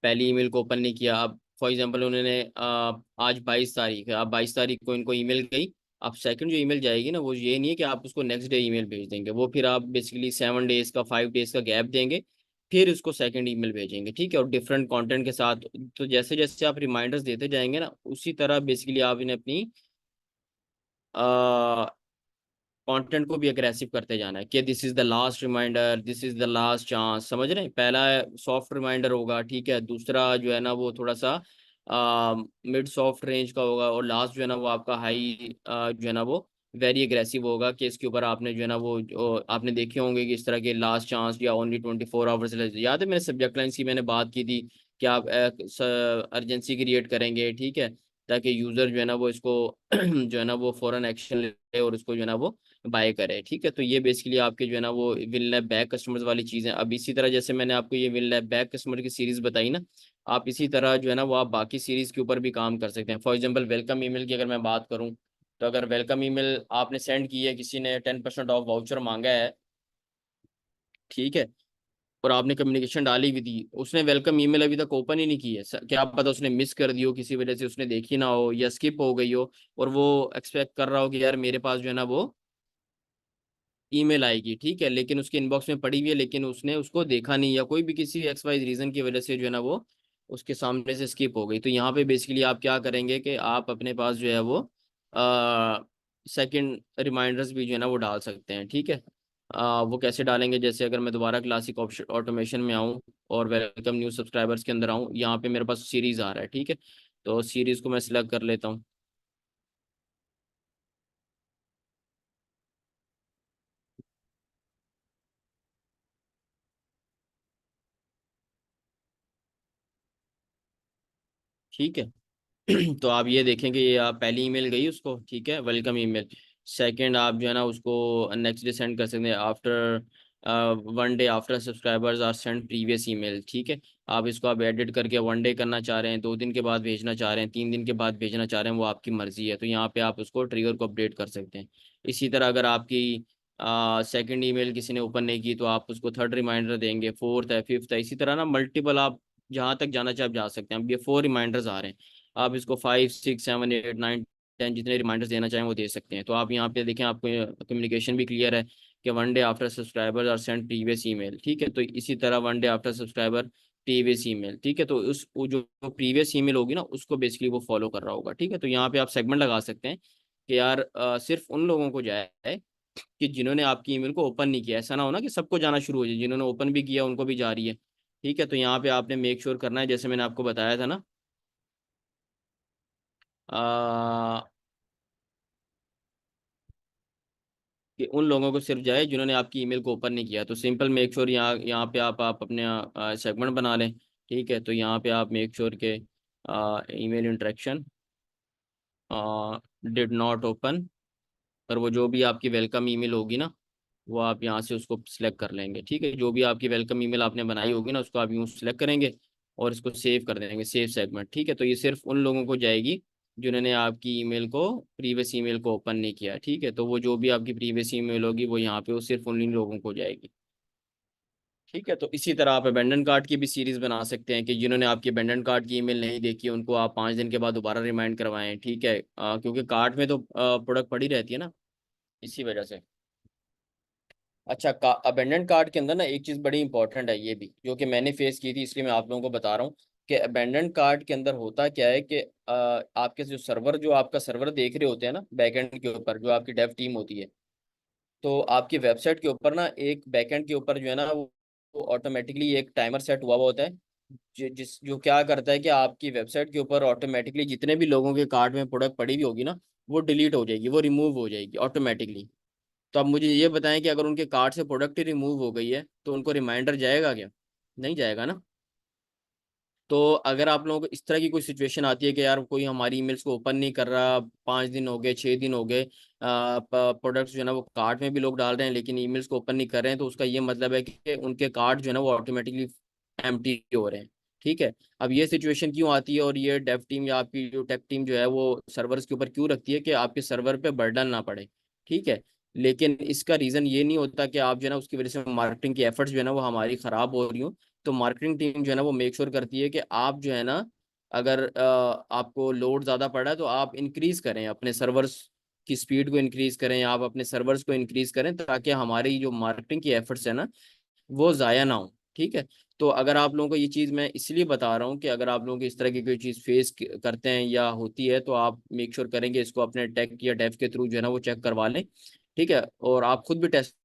S1: पहली ईमेल को ओपन नहीं किया। अब फॉर एग्जांपल उन्होंने आज 22 तारीख है, आप 22 तारीख को इनको ईमेल गई, अब सेकंड जो ईमेल जाएगी ना वो ये नहीं है कि आप उसको नेक्स्ट डे ईमेल भेज देंगे, वो फिर आप बेसिकली 7 डेज का 5 डेज का गैप देंगे, फिर उसको सेकंड ईमेल भेजेंगे। ठीक है, और डिफरेंट कंटेंट के साथ। तो जैसे जैसे आप रिमाइंडर्स देते जाएंगे ना उसी तरह बेसिकली आप इन्हें अपनी कंटेंट को भी अग्रेसिव करते जाना है कि this is the last reminder, this is the last chance. समझ रहे हैं, पहला सॉफ्ट रिमाइंडर होगा, ठीक है, दूसरा जो है ना वो थोड़ा सा मिड सॉफ्ट रेंज का होगा, और लास्ट जो है ना वो आपका हाई जो है ना वो वेरी एग्रेसिव होगा कि इसके ऊपर आपने जो है ना वो जो आपने देखे होंगे कि इस तरह के लास्ट चांस या ओनली 24 आवर्स। याद है मैंने सब्जेक्ट लाइन्स की मैंने बात की थी कि आप अर्जेंसी क्रिएट करेंगे, ठीक है, ताकि यूजर जो है ना वो इसको जो है ना वो फौरन एक्शन ले और उसको जो है ना वो बाय करे। ठीक है, तो ये बेसिकली आपके जो है ना वो विल लैप बैक कस्टमर्स वाली चीज़ें। अब इसी तरह जैसे मैंने आपको ये विल लैप बैक कस्टमर की सीरीज बताई ना, आप इसी तरह जो है ना वो आप बाकी सीरीज के ऊपर भी काम कर सकते हैं। फॉर एग्जांपल वेलकम ईमेल की अगर मैं बात करूं, तो अगर वेलकम ईमेल आपने सेंड की है, किसी ने 10% ऑफ वाउचर मांगा है, ठीक है, और आपने कम्युनिकेशन डाली भी थी, उसने वेलकम ईमेल अभी तक ओपन ही नहीं की है, क्या पता उसने मिस कर दी हो, किसी वजह से उसने देखी ना हो या स्किप हो गई हो, और वो एक्सपेक्ट कर रहा हो कि यार मेरे पास जो है ना वो ईमेल आएगी, ठीक है, लेकिन उसके इनबॉक्स में पड़ी हुई है लेकिन उसने उसको देखा नहीं, या कोई भी किसी एक्स वाई रीजन की वजह से जो है ना वो उसके सामने से स्किप हो गई। तो यहाँ पे बेसिकली आप क्या करेंगे कि आप अपने पास जो है वो सेकंड रिमाइंडर्स भी जो है ना वो डाल सकते हैं। ठीक है, वो कैसे डालेंगे, जैसे अगर मैं दोबारा क्लासिक ऑटोमेशन में आऊँ और वेलकम न्यू सब्सक्राइबर्स के अंदर आऊँ, यहाँ पे मेरे पास सीरीज आ रहा है, ठीक है, तो सीरीज को मैं सिलेक्ट कर लेता हूँ। ठीक है, तो आप ये देखेंगे ये आप पहली ईमेल गई उसको, ठीक है, वेलकम ईमेल। सेकंड आप जो है ना उसको नेक्स्ट डे सेंड कर सकते हैं, after 1 day after subscribers are send previous email. ठीक है, आप इसको आप एडिट करके 1 डे करना चाह रहे हैं, 2 दिन के बाद भेजना चाह रहे हैं, 3 दिन के बाद भेजना चाह रहे हैं, वो आपकी मर्जी है। तो यहाँ पे आप उसको ट्रिगर को अपडेट कर सकते हैं। इसी तरह अगर आपकी सेकंड ईमेल किसी ने ओपन नहीं की तो आप उसको थर्ड रिमाइंडर देंगे, फोर्थ है, फिफ्थ है, इसी तरह ना मल्टीपल आप जहाँ तक जाना चाहे आप जा सकते हैं। अब ये 4 रिमाइंडर्स आ रहे हैं, आप इसको 5 6 7 8 9 10 जितने रिमाइंडर्स देना चाहें वो दे सकते हैं। तो आप यहाँ पे देखें आपको कम्युनिकेशन भी क्लियर है कि 1 day after subscriber are send previous email. ठीक है, तो इसी तरह 1 day after subscriber previous email. ठीक है, तो उस वो जो प्रीवियस ईमेल होगी ना उसको बेसिकली वो फॉलो कर रहा होगा। ठीक है, तो यहाँ पे आप सेगमेंट लगा सकते हैं कि यार सिर्फ उन लोगों को जाए कि जिन्होंने आपकी ईमेल को ओपन नहीं किया, ऐसा ना हो ना कि सबको जाना शुरू हो जाए, जिन्होंने ओपन भी किया उनको भी जा रही है। ठीक है, तो यहाँ पे आपने मेक श्योर करना है जैसे मैंने आपको बताया था ना कि उन लोगों को सिर्फ जाए जिन्होंने आपकी ईमेल को ओपन नहीं किया। तो सिंपल मेक श्योर यहाँ यहाँ पे आप अपने सेगमेंट बना लें। ठीक है, तो यहाँ पे आप मेक श्योर के email interaction did not open, पर वो जो भी आपकी वेलकम ईमेल होगी ना वो आप यहाँ से उसको सिलेक्ट कर लेंगे। ठीक है, जो भी आपकी वेलकम ईमेल आपने बनाई होगी ना उसको आप यूँ सिलेक्ट करेंगे और इसको सेव कर देंगे, सेव सेगमेंट। ठीक है, तो ये सिर्फ उन लोगों को जाएगी जिन्होंने आपकी ईमेल को प्रीवियस ईमेल को ओपन नहीं किया। ठीक है, तो वो जो भी आपकी प्रीवियस ईमेल होगी वो यहाँ पे वो सिर्फ उन लोगों को जाएगी। ठीक है, तो इसी तरह आप अबेंडन कार्ड की भी सीरीज बना सकते हैं कि जिन्होंने आपकी अबेंडन कार्ड की ईमेल नहीं देखी उनको आप 5 दिन के बाद दोबारा रिमाइंड करवाएं। ठीक है, क्योंकि कार्ड में तो प्रोडक्ट पड़ी रहती है ना, इसी वजह से। अच्छा, अबेंडन कार्ड के अंदर ना एक चीज़ बड़ी इंपॉर्टेंट है, ये भी जो कि मैंने फेस की थी इसलिए मैं आप लोगों को बता रहा हूँ कि अबेंडन कार्ड के अंदर होता क्या है कि आपके जो सर्वर जो आपका सर्वर देख रहे होते हैं ना बैकएंड के ऊपर जो आपकी डेव टीम होती है, तो आपकी वेबसाइट के ऊपर ना एक बैकएंड के ऊपर जो है ना वो ऑटोमेटिकली एक टाइमर सेट हुआ हुआ होता है जो क्या करता है कि आपकी वेबसाइट के ऊपर ऑटोमेटिकली जितने भी लोगों के कार्ट में प्रोडक्ट पड़ी हुई होगी ना, वो डिलीट हो जाएगी, वो रिमूव हो जाएगी ऑटोमेटिकली। तो अब मुझे ये बताएं कि अगर उनके कार्ट से प्रोडक्ट ही रिमूव हो गई है तो उनको रिमाइंडर जाएगा क्या? नहीं जाएगा ना। तो अगर आप लोगों को इस तरह की कोई सिचुएशन आती है कि यार कोई हमारी ईमेल्स को ओपन नहीं कर रहा, 5 दिन हो गए, 6 दिन हो गए, प्रोडक्ट्स जो है ना वो कार्ट में भी लोग डाल रहे हैं लेकिन ईमेल्स को ओपन नहीं कर रहे हैं, तो उसका ये मतलब है कि उनके कार्ट जो है ना वो ऑटोमेटिकली एम्प्टी हो रहे हैं। ठीक है। अब ये सिचुएशन क्यों आती है और ये डेव टीम या आपकी जो टेक टीम जो है वो सर्वर्स के ऊपर क्यों रखती है कि आपके सर्वर पे बर्डन ना पड़े। ठीक है। लेकिन इसका रीज़न ये नहीं होता कि आप जो है ना उसकी वजह से मार्केटिंग की एफर्ट्स जो है ना वो हमारी ख़राब हो रही हो। तो मार्केटिंग टीम जो है ना वो मेक श्योर करती है कि आप जो है ना, अगर आपको लोड ज़्यादा पड़ा है तो आप इंक्रीज करें अपने सर्वर्स की स्पीड को, इंक्रीज करें, आप अपने सर्वर्स को इंक्रीज करें ताकि हमारी जो मार्केटिंग की एफर्ट्स है ना वो ज़ाया ना हो। ठीक है। तो अगर आप लोगों को ये चीज़ मैं इसलिए बता रहा हूँ कि अगर आप लोगों को इस तरह की कोई चीज़ फेस करते हैं या होती है तो आप मेक श्योर करेंगे इसको अपने टेक या डेव के थ्रू जो है ना वो चेक करवा लें। ठीक है। और आप खुद भी टेस्ट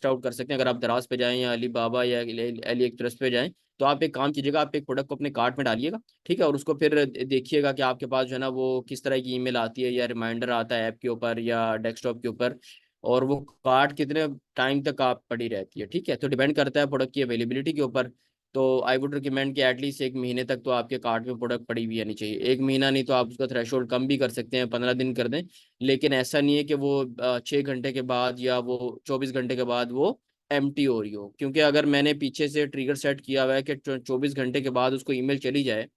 S1: आउट कर सकते हैं। अगर आप दराज पे जाएं या अली बाबा या अली एक्सप्रेस पे जाएं तो आप एक काम कीजिएगा, आप एक प्रोडक्ट को अपने कार्ट में डालिएगा। ठीक है। और उसको फिर देखिएगा कि आपके पास जो है ना वो किस तरह की ईमेल आती है या रिमाइंडर आता है ऐप के ऊपर या डेस्कटॉप के ऊपर, और वो कार्ट कितने टाइम तक आप पड़ी रहती है। ठीक है। तो डिपेंड करता है प्रोडक्ट की अवेलेबिलिटी के ऊपर। तो आई वुड रिकमेंड कि एटलीस्ट 1 महीने तक तो आपके कार्ट में प्रोडक्ट पड़ी हुई आनी चाहिए। 1 महीना नहीं तो आप उसका थ्रेशोल्ड कम भी कर सकते हैं, 15 दिन कर दें। लेकिन ऐसा नहीं है कि वो 6 घंटे के बाद या वो 24 घंटे के बाद वो एम्प्टी हो रही हो, क्योंकि अगर मैंने पीछे से ट्रिगर सेट किया हुआ है कि 24 घंटे के बाद उसको ईमेल चली जाए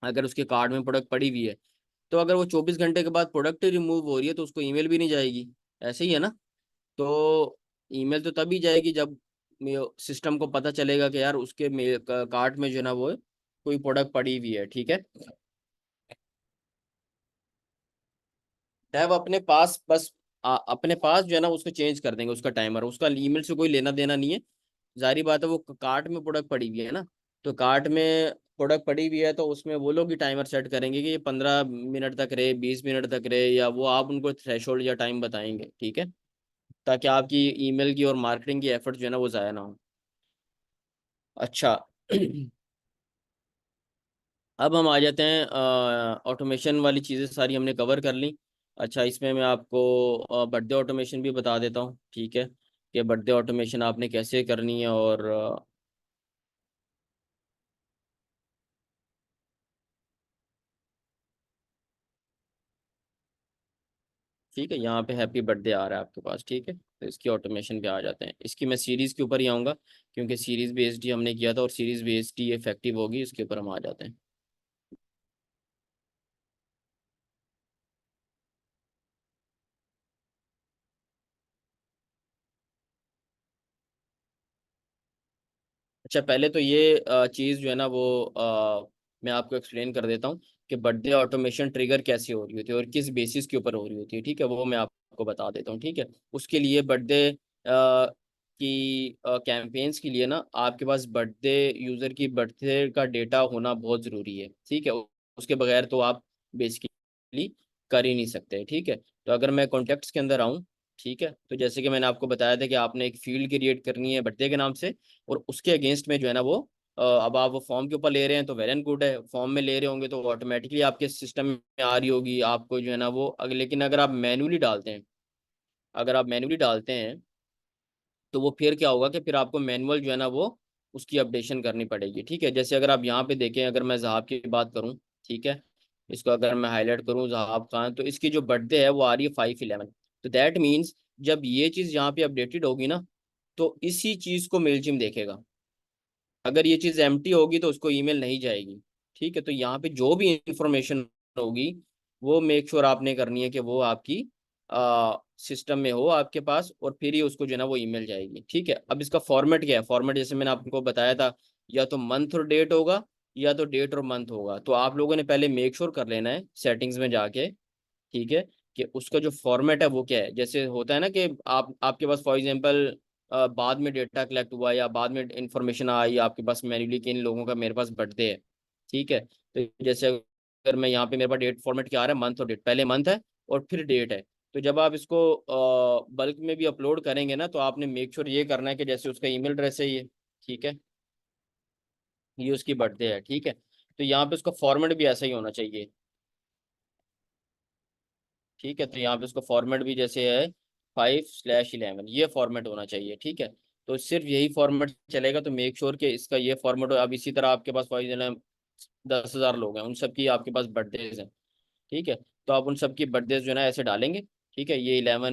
S1: अगर उसके कार्ड में प्रोडक्ट पड़ी हुई है, तो अगर वो 24 घंटे के बाद प्रोडक्ट रिमूव हो रही है तो उसको ईमेल भी नहीं जाएगी। ऐसे ही है ना। तो ईमेल तो तभी जाएगी जब सिस्टम को पता चलेगा कि यार उसके कार्ट में जो है ना वो कोई प्रोडक्ट पड़ी हुई है। ठीक है। टैब अपने पास बस अपने पास जो है ना उसको चेंज कर देंगे उसका टाइमर, उसका ईमेल से कोई लेना देना नहीं है। जारी बात है वो कार्ट में प्रोडक्ट पड़ी हुई है ना, तो कार्ट में प्रोडक्ट पड़ी हुई है तो उसमें वो लोग ही टाइमर सेट करेंगे कि ये 15 मिनट तक रहे, 20 मिनट तक रहे, या वो आप उनको थ्रेशोल्ड या टाइम बताएंगे। ठीक है। ताकि आपकी ईमेल की और मार्केटिंग की एफर्ट जो है ना वो ज़ाया ना हो। अच्छा। अब हम आ जाते हैं ऑटोमेशन वाली चीज़ें सारी हमने कवर कर ली। अच्छा, इसमें मैं आपको बर्थडे ऑटोमेशन भी बता देता हूँ। ठीक है। कि बर्थडे ऑटोमेशन आपने कैसे करनी है और ठीक है, यहाँ पे हैप्पी बर्थडे आ रहा है आपके पास। ठीक है। तो इसकी ऑटोमेशन पे आ जाते हैं। इसकी मैं सीरीज़ के ऊपर ही आऊँगा क्योंकि सीरीज़ बेस्ड ही हमने किया था और सीरीज़ बेस्ड ही इफेक्टिव होगी, इसके ऊपर हम आ जाते हैं। अच्छा, पहले तो ये चीज़ जो है ना वो मैं आपको एक्सप्लेन कर देता हूँ कि बर्थडे ऑटोमेशन ट्रिगर कैसे हो रही होती है और किस बेसिस के ऊपर हो रही होती है। ठीक है। वो मैं आपको बता देता हूँ। ठीक है। उसके लिए बर्थडे की कैंपेन्स के लिए ना आपके पास बर्थडे यूज़र की बर्थडे का डेटा होना बहुत ज़रूरी है। ठीक है। उसके बगैर तो आप बेसिकली कर ही नहीं सकते। ठीक है। तो अगर मैं कॉन्टेक्ट्स के अंदर आऊँ, ठीक है, तो जैसे कि मैंने आपको बताया था कि आपने एक फील्ड क्रिएट करनी है बर्थडे के नाम से, और उसके अगेंस्ट में जो है ना वो अब आप वो फॉर्म के ऊपर ले रहे हैं तो वेल एंड गुड है, फॉर्म में ले रहे होंगे तो ऑटोमेटिकली आपके सिस्टम में आ रही होगी आपको जो है ना वो लेकिन अगर आप मैन्युअली डालते हैं, अगर आप मैन्युअली डालते हैं तो वो फिर क्या होगा कि फिर आपको मैनुअल जो है ना वो उसकी अपडेशन करनी पड़ेगी। ठीक है। जैसे अगर आप यहाँ पे देखें, अगर मैं जहाब की बात करूँ, ठीक है, इसको अगर मैं हाईलाइट करूँ जहाब खान, तो इसकी जो बर्थडे है वो आ रही है 5/11। तो दैट मीन्स जब ये चीज़ यहाँ पे अपडेटेड होगी ना तो इसी चीज़ को मेलचिम देखेगा। अगर ये चीज़ एम्प्टी होगी तो उसको ईमेल नहीं जाएगी। ठीक है। तो यहाँ पे जो भी इंफॉर्मेशन होगी वो मेक श्योर आपने करनी है कि वो आपकी सिस्टम में हो आपके पास, और फिर ही उसको जो है ना वो ईमेल जाएगी। ठीक है। अब इसका फॉर्मेट क्या है? फॉर्मेट जैसे मैंने आपको बताया था, या तो मंथ और डेट होगा या तो डेट और मंथ होगा। तो आप लोगों ने पहले मेक श्योर कर लेना है सेटिंग्स में जाके, ठीक है, कि उसका जो फॉर्मेट है वो क्या है। जैसे होता है ना कि आप आपके पास फॉर एग्जांपल बाद में डेटा कलेक्ट हुआ या बाद में इंफॉर्मेशन आई आपके पास मैन्युअली कि इन लोगों का मेरे पास बर्थडे है। ठीक है। तो जैसे अगर मैं यहाँ पे मेरे पास डेट फॉर्मेट क्या आ रहा है, मंथ और डेट, पहले मंथ है और फिर डेट है। तो जब आप इसको बल्क में भी अपलोड करेंगे ना तो आपने मेक श्योर ये करना है कि जैसे उसका ईमेल एड्रेस है ये, ठीक है, ये उसकी बर्थडे है, ठीक है। तो यहाँ पे उसका फॉर्मेट भी ऐसा ही होना चाहिए, ठीक है। तो यहाँ पे उसका फॉर्मेट भी जैसे है 5/11, ये फॉर्मेट होना चाहिए, ठीक है। तो सिर्फ यही फॉर्मेट चलेगा, तो मेक श्योर कि इसका ये फॉर्मेट हो। अब इसी तरह आपके पास फॉर एग्जाम्पल 10,000 लोग हैं, उन सबकी आपके पास बर्थडेज हैं, ठीक है। तो आप उन सबकी बर्थडेज जो है ना ऐसे डालेंगे, ठीक है। ये 11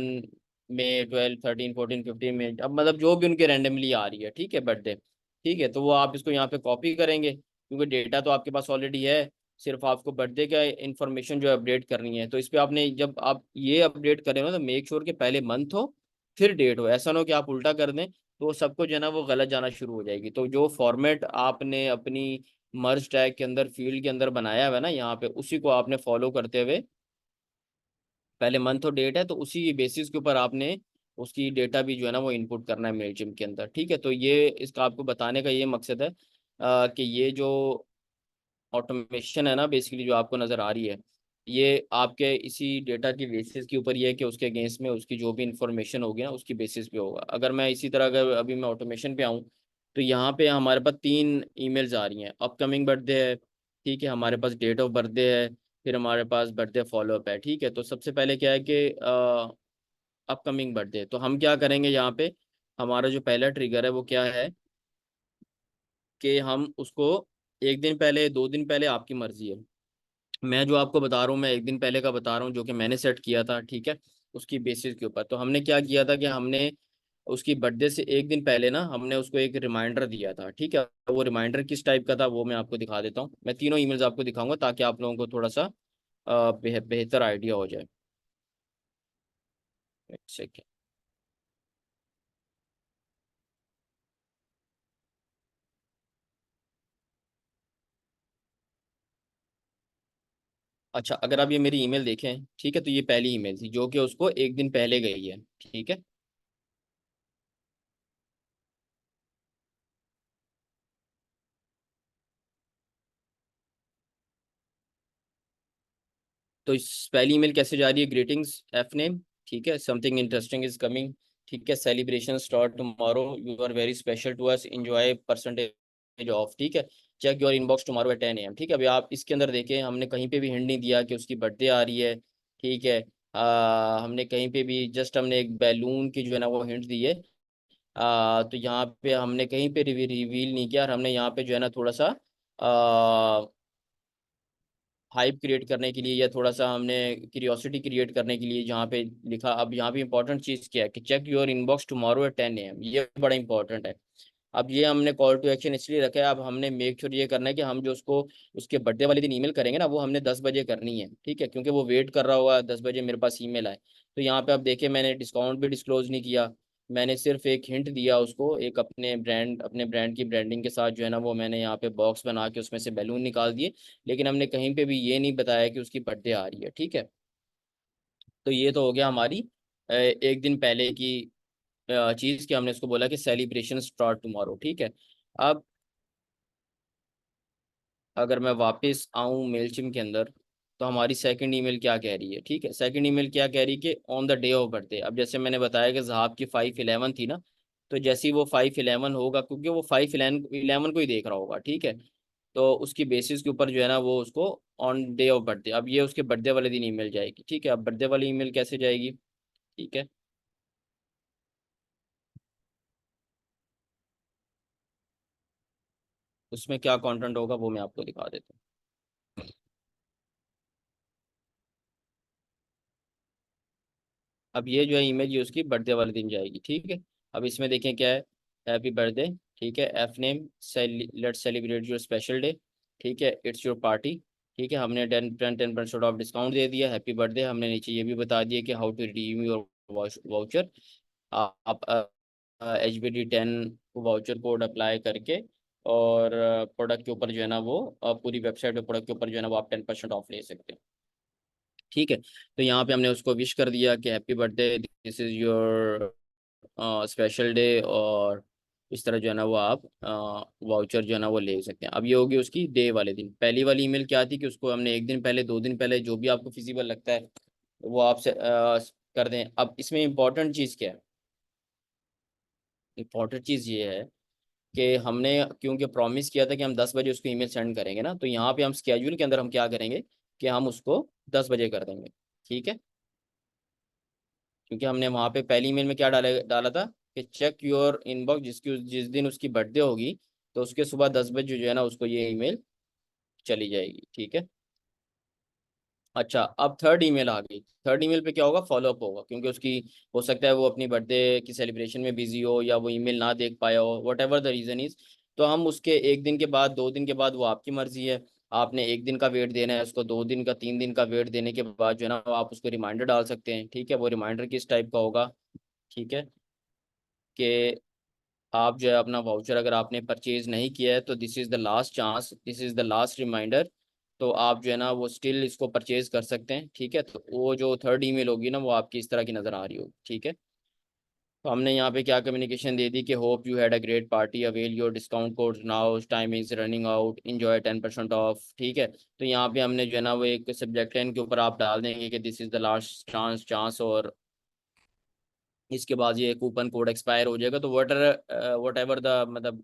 S1: में, 12, 13, 14, 15 में, अब मतलब जो भी उनके रैंडमली आ रही है, ठीक है, बर्थडे, ठीक है। तो वो आप इसको यहाँ पे कॉपी करेंगे, क्योंकि डेटा तो आपके पास ऑलरेडी है। सिर्फ आपको बर्थडे का इंफॉर्मेशन जो है अपडेट करनी है। तो इस पे आपने जब आप ये अपडेट करें ना, तो मेक श्योर कि पहले मंथ हो फिर डेट हो। ऐसा ना हो कि आप उल्टा कर दें, तो सबको जो है ना वो गलत जाना शुरू हो जाएगी। तो जो फॉर्मेट आपने अपनी मर्ज टैग के अंदर फील्ड के अंदर बनाया हुआ है ना यहाँ पे, उसी को आपने फॉलो करते हुए, पहले मंथ और डेट है तो उसी बेसिस के ऊपर आपने उसकी डेटा भी जो है ना वो इनपुट करना है मेलचिम के अंदर, ठीक है। तो ये इसका आपको बताने का ये मकसद है कि ये जो ऑटोमेशन है ना बेसिकली जो आपको नज़र आ रही है, ये आपके इसी डेटा की बेसिस के ऊपर ये है कि उसके अगेंस्ट में उसकी जो भी इंफॉर्मेशन होगी ना उसकी बेसिस पे होगा। अगर मैं इसी तरह अगर अभी मैं ऑटोमेशन पे आऊँ, तो यहाँ पे हमारे पास 3 ईमेल्स आ रही हैं। अपकमिंग बर्थडे है, ठीक है, हमारे पास डेट ऑफ बर्थडे है, फिर हमारे पास बर्थडे फॉलोअप है, ठीक है। तो सबसे पहले क्या है कि अपकमिंग बर्थडे, तो हम क्या करेंगे यहाँ पे, हमारा जो पहला ट्रिगर है वो क्या है कि हम उसको एक दिन पहले, 2 दिन पहले, आपकी मर्जी है। मैं जो आपको बता रहा हूँ मैं एक दिन पहले का बता रहा हूँ, जो कि मैंने सेट किया था, ठीक है। उसकी बेसिस के ऊपर तो हमने क्या किया था कि हमने उसकी बर्थडे से एक दिन पहले ना हमने उसको एक रिमाइंडर दिया था, ठीक है। वो रिमाइंडर किस टाइप का था वो मैं आपको दिखा देता हूँ। मैं तीनों ईमेल्स आपको दिखाऊंगा ताकि आप लोगों को थोड़ा सा बेहतर आइडिया हो जाए। एक सेकेंड। अच्छा, अगर आप ये मेरी ईमेल देखें, ठीक है, तो ये पहली ईमेल थी जो कि उसको एक दिन पहले गई है, ठीक है। तो इस पहली ईमेल कैसे जा रही है, ग्रीटिंग्स एफ नेम, ठीक है, समथिंग इंटरेस्टिंग इज कमिंग, ठीक है, celebration start tomorrow, you are very special to us, enjoy percentage of, ठीक है, check your inbox tomorrow at 10 AM, ठीक है। अभी आप इसके अंदर देखें, हमने कहीं पे भी हिंट नहीं दिया कि उसकी बर्थडे आ रही है, ठीक है। हमने कहीं पे भी जस्ट हमने एक बैलून की जो है ना वो हिंट दी है। तो यहाँ पे हमने कहीं पे रिवील नहीं किया, और हमने यहाँ पे जो है ना थोड़ा सा हाइप क्रिएट करने के लिए या थोड़ा सा हमने क्यूरियोसिटी क्रिएट करने के लिए जहाँ पे लिखा। अब यहाँ पे इंपॉर्टेंट चीज़ क्या है कि check your inbox tomorrow at 10 AM, ये बड़ा इंपॉर्टेंट है। अब ये हमने कॉल टू एक्शन इसलिए रखा है, अब हमने मेक श्योर ये करना है कि हम जो उसको उसके बर्थडे वाले दिन ईमेल करेंगे ना वो हमने 10 बजे करनी है, ठीक है, क्योंकि वो वेट कर रहा हुआ 10 बजे मेरे पास ईमेल आए। तो यहाँ पे आप देखें मैंने डिस्काउंट भी डिस्क्लोज नहीं किया, मैंने सिर्फ एक हिंट दिया उसको, एक अपने ब्रांड की ब्रांडिंग के साथ जो है ना वो मैंने यहाँ पे बॉक्स बना के उसमें से बैलून निकाल दिए। लेकिन हमने कहीं पे भी ये नहीं बताया कि उसकी बर्थडे आ रही है, ठीक है। तो ये तो हो गया हमारी एक दिन पहले की चीज़ कि हमने उसको बोला कि सेलिब्रेशन स्टार्ट टुमारो, ठीक है। अब अगर मैं वापस आऊं मेलचिम के अंदर, तो हमारी सेकंड ईमेल क्या कह रही है, ठीक है। सेकंड ईमेल क्या कह रही है कि on the day of birthday. अब जैसे मैंने बताया कि जहाब की 5/11 थी ना, तो जैसे ही वो 5/11 होगा, क्योंकि वो 5/11 को ही देख रहा होगा, ठीक है। तो उसकी बेसिस के ऊपर जो है ना वो उसको ऑन डे ऑफ बर्थडे, अब ये उसके बर्थडे वाले दिन ईमेल जाएगी, ठीक है। अब बर्थडे वाली ईमेल कैसे जाएगी, ठीक है, उसमें क्या कंटेंट होगा वो मैं आपको दिखा देता हूँ। अब ये जो है इमेज ये उसकी बर्थडे वाले दिन जाएगी, ठीक है। अब इसमें देखें क्या है, हैप्पी बर्थडे, ठीक है, F name, let's celebrate your special day, ठीक है, इट्स योर पार्टी, ठीक है। हमने 10% ऑफ डिस्काउंट दे दिया, हैप्पी बर्थडे। हमने नीचे ये भी बता दिया कि how to redeem your voucher. आप HBD10 वाउचर कोड अप्लाई करके और प्रोडक्ट के ऊपर जो है ना वो पूरी वेबसाइट पे प्रोडक्ट के ऊपर जो है ना वो आप 10% ऑफ ले सकते हैं, ठीक है। तो यहाँ पे हमने उसको विश कर दिया कि happy birthday, this is your special day, और इस तरह जो है ना वो आप वाउचर जो है ना वो ले सकते हैं। अब ये होगी उसकी डे वाले दिन। पहली वाली ईमेल क्या थी कि उसको हमने एक दिन पहले, 2 दिन पहले, जो भी आपको फिजिबल लगता है वो आप कर दें। अब इसमें इंपॉर्टेंट चीज़ क्या है, इंपॉर्टेंट चीज़ ये है कि हमने क्योंकि प्रॉमिस किया था कि हम 10 बजे उसको ईमेल सेंड करेंगे ना, तो यहाँ पे हम स्केड्यूल के अंदर हम क्या करेंगे कि हम उसको 10 बजे कर देंगे। ठीक है, क्योंकि हमने वहाँ पे पहली ईमेल में क्या डाला था कि चेक योर इनबॉक्स, जिस दिन उसकी बर्थडे होगी तो उसके सुबह 10 बजे जो है ना उसको ये ईमेल चली जाएगी। ठीक है। अच्छा, अब थर्ड ईमेल आ गई। थर्ड ईमेल पे क्या होगा, फॉलोअप होगा, क्योंकि उसकी हो सकता है वो अपनी बर्थडे की सेलिब्रेशन में बिजी हो या वो ईमेल ना देख पाया हो, what ever the reason is. तो हम उसके 1 दिन के बाद, 2 दिन के बाद, वो आपकी मर्जी है। आपने 1 दिन का वेट देना है उसको, 2 दिन का, 3 दिन का वेट देने के बाद जो है ना आप उसको रिमाइंडर डाल सकते हैं। ठीक है, वो रिमाइंडर किस टाइप का होगा, ठीक है, कि आप जो है अपना वाउचर अगर आपने परचेज नहीं किया है तो this is the last chance, this is the last reminder. तो आप जो है ना वो स्टिल इसको परचेज कर सकते हैं। ठीक है, तो वो जो थर्ड ईमेल होगी ना वो आपकी इस तरह की नज़र आ रही होगी। ठीक है, तो हमने यहाँ पे क्या कम्युनिकेशन दे दी कि hope you had a great party, avail your discount code now, time is running out, enjoy 10% of. ठीक है, तो यहाँ पे हमने जो है ना वो एक सब्जेक्ट लाइन के ऊपर आप डाल देंगे कि this is the last chance chance, और इसके बाद ये कूपन कोड एक्सपायर हो जाएगा। तो वट एवर द मतलब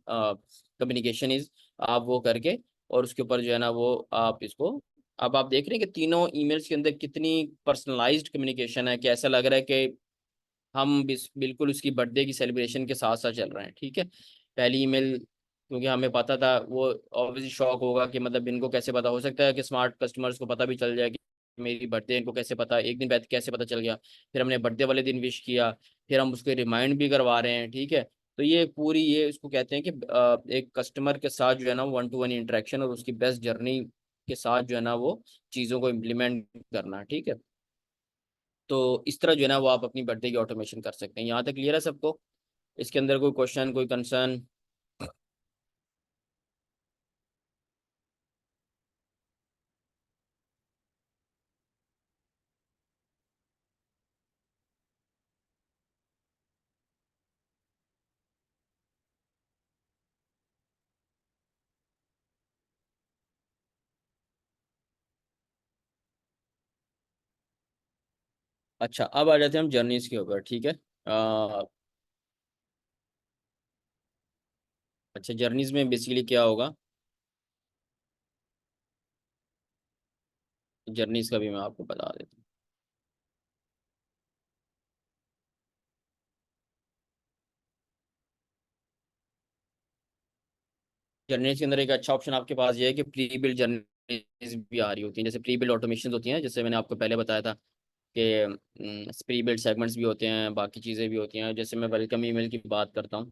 S1: कम्युनिकेशन इज, आप वो करके और उसके ऊपर जो है ना वो आप इसको, अब आप देख रहे हैं कि तीनों ईमेल्स के अंदर कितनी पर्सनलाइज्ड कम्युनिकेशन है, कि ऐसा लग रहा है कि हम बिल्कुल उसकी बर्थडे की सेलिब्रेशन के साथ साथ चल रहे हैं। ठीक है, पहली ईमेल क्योंकि हमें पता था, वो ऑब्वियसली शॉक होगा कि मतलब इनको कैसे पता, हो सकता है कि स्मार्ट कस्टमर्स को पता भी चल जाए कि मेरी बर्थडे, इनको कैसे पता, एक दिन पहले कैसे पता चल गया। फिर हमने बर्थडे वाले दिन विश किया, फिर हम उसको रिमाइंड भी करवा रहे हैं। ठीक है, तो ये पूरी, ये इसको कहते हैं कि एक कस्टमर के साथ जो है ना 1-to-1 इंटरेक्शन और उसकी बेस्ट जर्नी के साथ जो है ना वो चीज़ों को इम्प्लीमेंट करना। ठीक है, तो इस तरह जो है ना वो आप अपनी बर्थडे की ऑटोमेशन कर सकते हैं। यहाँ तक क्लियर है सबको? इसके अंदर कोई क्वेश्चन, कोई कंसर्न? अच्छा, अब आ जाते हैं हम जर्नीज के ऊपर। ठीक है, अच्छा, जर्नीज में बेसिकली क्या होगा, जर्नीज का भी मैं आपको बता देता हूँ। जर्नीज के अंदर एक अच्छा ऑप्शन आपके पास ये है कि प्री बिल्ड जर्नीज भी आ रही होती हैं, जैसे प्री बिल्ड ऑटोमेशन होती हैं, जैसे मैंने आपको पहले बताया था कि प्री बिल्ड सेगमेंट्स भी होते हैं, बाकी चीज़ें भी होती हैं। जैसे मैं वेलकम ईमेल की बात करता हूँ,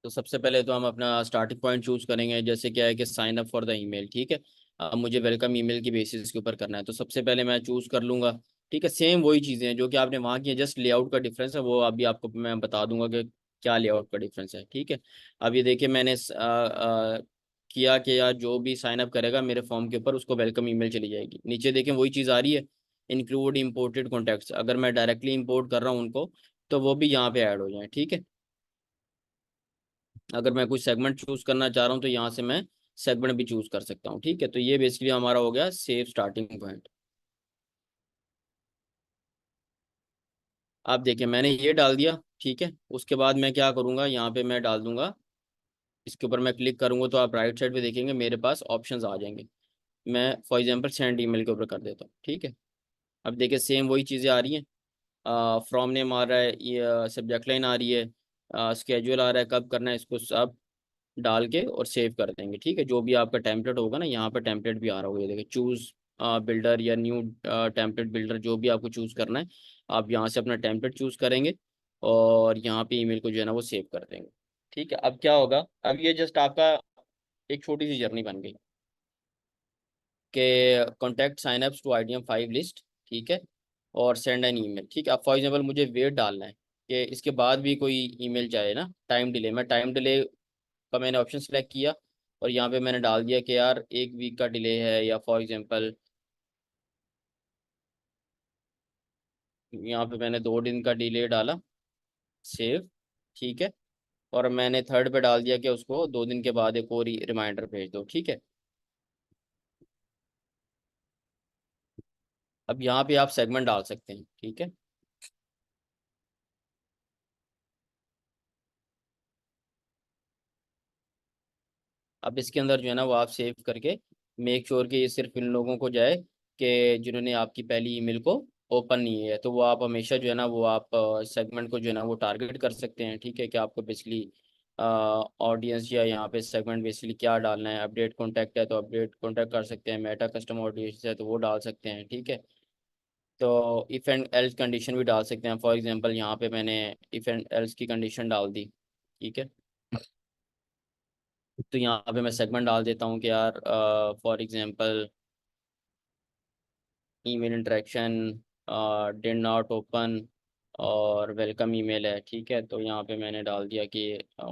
S1: तो सबसे पहले तो हम अपना स्टार्टिंग पॉइंट चूज करेंगे। जैसे क्या है कि sign up for the email. ठीक है, अब मुझे वेलकम ईमेल की बेसिस के ऊपर करना है, तो सबसे पहले मैं चूज कर लूंगा। ठीक है, सेम वही चीज़ें हैं जो कि आपने वहाँ की है, जस्ट लेआउट का डिफरेंस है, वो अभी आपको मैं बता दूंगा कि क्या लेआउट का डिफरेंस है। ठीक है, अब ये देखिए मैंने किया कि यार जो भी साइन अप करेगा मेरे फॉर्म के ऊपर उसको वेलकम ईमेल चली जाएगी। नीचे देखें वही चीज़ आ रही है, इंक्लूड इम्पोर्टेड कॉन्टैक्ट्स, अगर मैं डायरेक्टली इम्पोर्ट कर रहा हूँ उनको तो वो भी यहाँ पे ऐड हो जाए। ठीक है, अगर मैं कोई सेगमेंट चूज करना चाह रहा हूँ तो यहाँ से मैं सेगमेंट भी चूज कर सकता हूँ। ठीक है, तो ये बेसिकली हमारा हो गया सेफ स्टार्टिंग पॉइंट। आप देखिए मैंने ये डाल दिया। ठीक है, उसके बाद मैं क्या करूँगा, यहाँ पे मैं डाल दूंगा, इसके ऊपर मैं क्लिक करूंगा तो आप राइट साइड पे देखेंगे मेरे पास ऑप्शंस आ जाएंगे। मैं फॉर एग्जांपल सेंड ईमेल के ऊपर कर देता हूँ। ठीक है, अब देखिए सेम वही चीज़ें आ रही हैं, फ्रॉम नेम आ रहा है, ये सब्जेक्ट लाइन आ रही है, स्केड्यूल आ रहा है, कब करना है, इसको सब डाल के और सेव कर देंगे। ठीक है, जो भी आपका टेम्पलेट होगा ना, यहाँ पर टेम्पलेट भी आ रहा होगा, ये देखिए चूज बिल्डर या न्यू टेम्पलेट बिल्डर, जो भी आपको चूज करना है आप यहाँ से अपना टेम्पलेट चूज करेंगे और यहाँ पे ईमेल को जो है ना वो सेव कर देंगे। ठीक है, अब क्या होगा, अब ये जस्ट आपका एक छोटी सी जर्नी बन गई कि contact sign ups to IDM5 list. ठीक है, और सेंड एन ईमेल। ठीक है, अब फॉर एग्जाम्पल मुझे वेट डालना है कि इसके बाद भी कोई ईमेल जाए ना, टाइम डिले, मैं टाइम डिले का मैंने ऑप्शन सेलेक्ट किया और यहाँ पे मैंने डाल दिया कि यार 1 वीक का डिले है, या फॉर एग्जांपल यहाँ पे मैंने 2 दिन का डिले डाला, सेव। ठीक है, और मैंने थर्ड पे डाल दिया कि उसको 2 दिन के बाद एक और रिमाइंडर भेज दो। ठीक है, अब यहाँ पे आप सेगमेंट डाल सकते हैं, ठीक है। अब इसके अंदर जो है ना वो आप सेव करके मेक श्योर कि ये सिर्फ इन लोगों को जाए कि जिन्होंने आपकी पहली ईमेल को ओपन नहीं है, तो वो आप हमेशा जो है ना वो आप सेगमेंट को जो है ना वो टारगेट कर सकते हैं, ठीक है। कि आपको बेसिकली ऑडियंस या यहाँ पे सेगमेंट बेसिकली क्या डालना है। अपडेट कॉन्टैक्ट है तो अपडेट कॉन्टैक्ट कर सकते हैं, मेटा कस्टम ऑडियंस है तो वो डाल सकते हैं, ठीक है। तो इफ़ एंड एल्स कंडीशन भी डाल सकते हैं। फॉर एग्जांपल यहाँ पे मैंने इफ़ एंड एल्स की कंडीशन डाल दी, ठीक है। तो यहाँ पे मैं सेगमेंट डाल देता हूँ कि यार for example email interaction did not open और वेलकम ईमेल है, ठीक है। तो यहाँ पे मैंने डाल दिया कि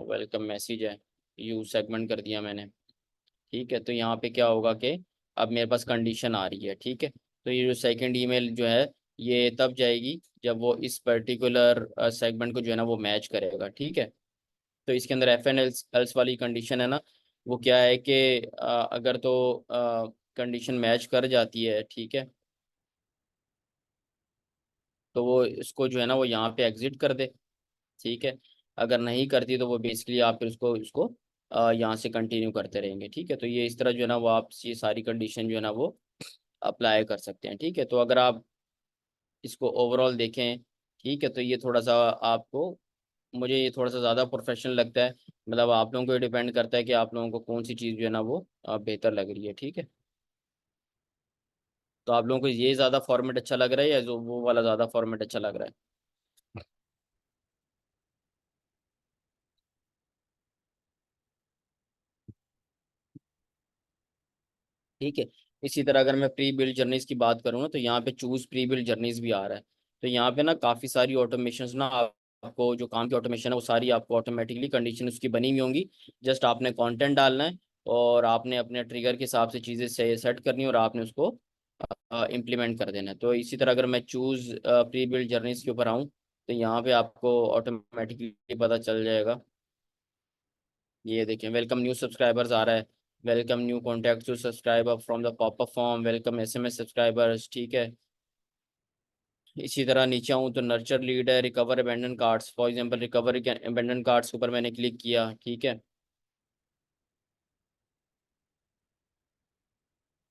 S1: वेलकम मैसेज है, यूज सेगमेंट कर दिया मैंने, ठीक है। तो यहाँ पे क्या होगा कि अब मेरे पास कंडीशन आ रही है, ठीक है। तो ये जो सेकंड ईमेल जो है ये तब जाएगी जब वो इस पर्टिकुलर सेगमेंट को जो है ना वो मैच करेगा, ठीक है। तो इसके अंदर एफ एन एल्स वाली कंडीशन है ना, वो क्या है कि अगर तो कंडीशन मैच कर जाती है, ठीक है, तो वो इसको जो है ना वो यहाँ पे एग्जिट कर दे, ठीक है। अगर नहीं करती तो वो बेसिकली आप फिर उसको उसको यहाँ से कंटिन्यू करते रहेंगे, ठीक है। तो ये इस तरह जो है ना वो आप ये सारी कंडीशन जो है ना वो अप्लाई कर सकते हैं, ठीक है। तो अगर आप इसको ओवरऑल देखें, ठीक है, तो ये थोड़ा सा आपको, मुझे ये थोड़ा सा ज़्यादा प्रोफेशनल लगता है। मतलब आप लोगों को डिपेंड करता है कि आप लोगों को कौन सी चीज़ जो है ना वो बेहतर लग रही है, ठीक है। तो आप लोगों को ये ज़्यादा फॉर्मेट अच्छा लग रहा है या जो वो वाला ज़्यादा फॉर्मेट अच्छा लग रहा है? ठीक है। इसी तरह अगर मैं प्री बिल्ड जर्नीज की बात करूँ ना, तो यहाँ पे चूज प्री बिल्ड जर्नीज भी आ रहा है। तो यहाँ पे ना काफ़ी सारी ऑटोमेशन ना आपको जो काम की ऑटोमेशन है वो सारी आपको ऑटोमेटिकली कंडीशन उसकी बनी हुई होंगी। जस्ट आपने कंटेंट डालना है और आपने अपने ट्रिगर के हिसाब से चीज़ें से सेट करनी है और आपने उसको इम्प्लीमेंट कर देना है। तो इसी तरह अगर मैं चूज प्री बिल्ड जर्नीज के ऊपर आऊँ, तो यहाँ पे आपको ऑटोमेटिकली पता चल जाएगा। ये देखें, वेलकम न्यू सब्सक्राइबर्स आ रहा है, welcome new contact to subscriber from the popup form, welcome SMS subscribers, ठीक है। इसी तरह नीचे आऊँ तो नर्चर लीड है, recover abandon cards, for example recover abandon cards के ऊपर मैंने क्लिक किया, ठीक है।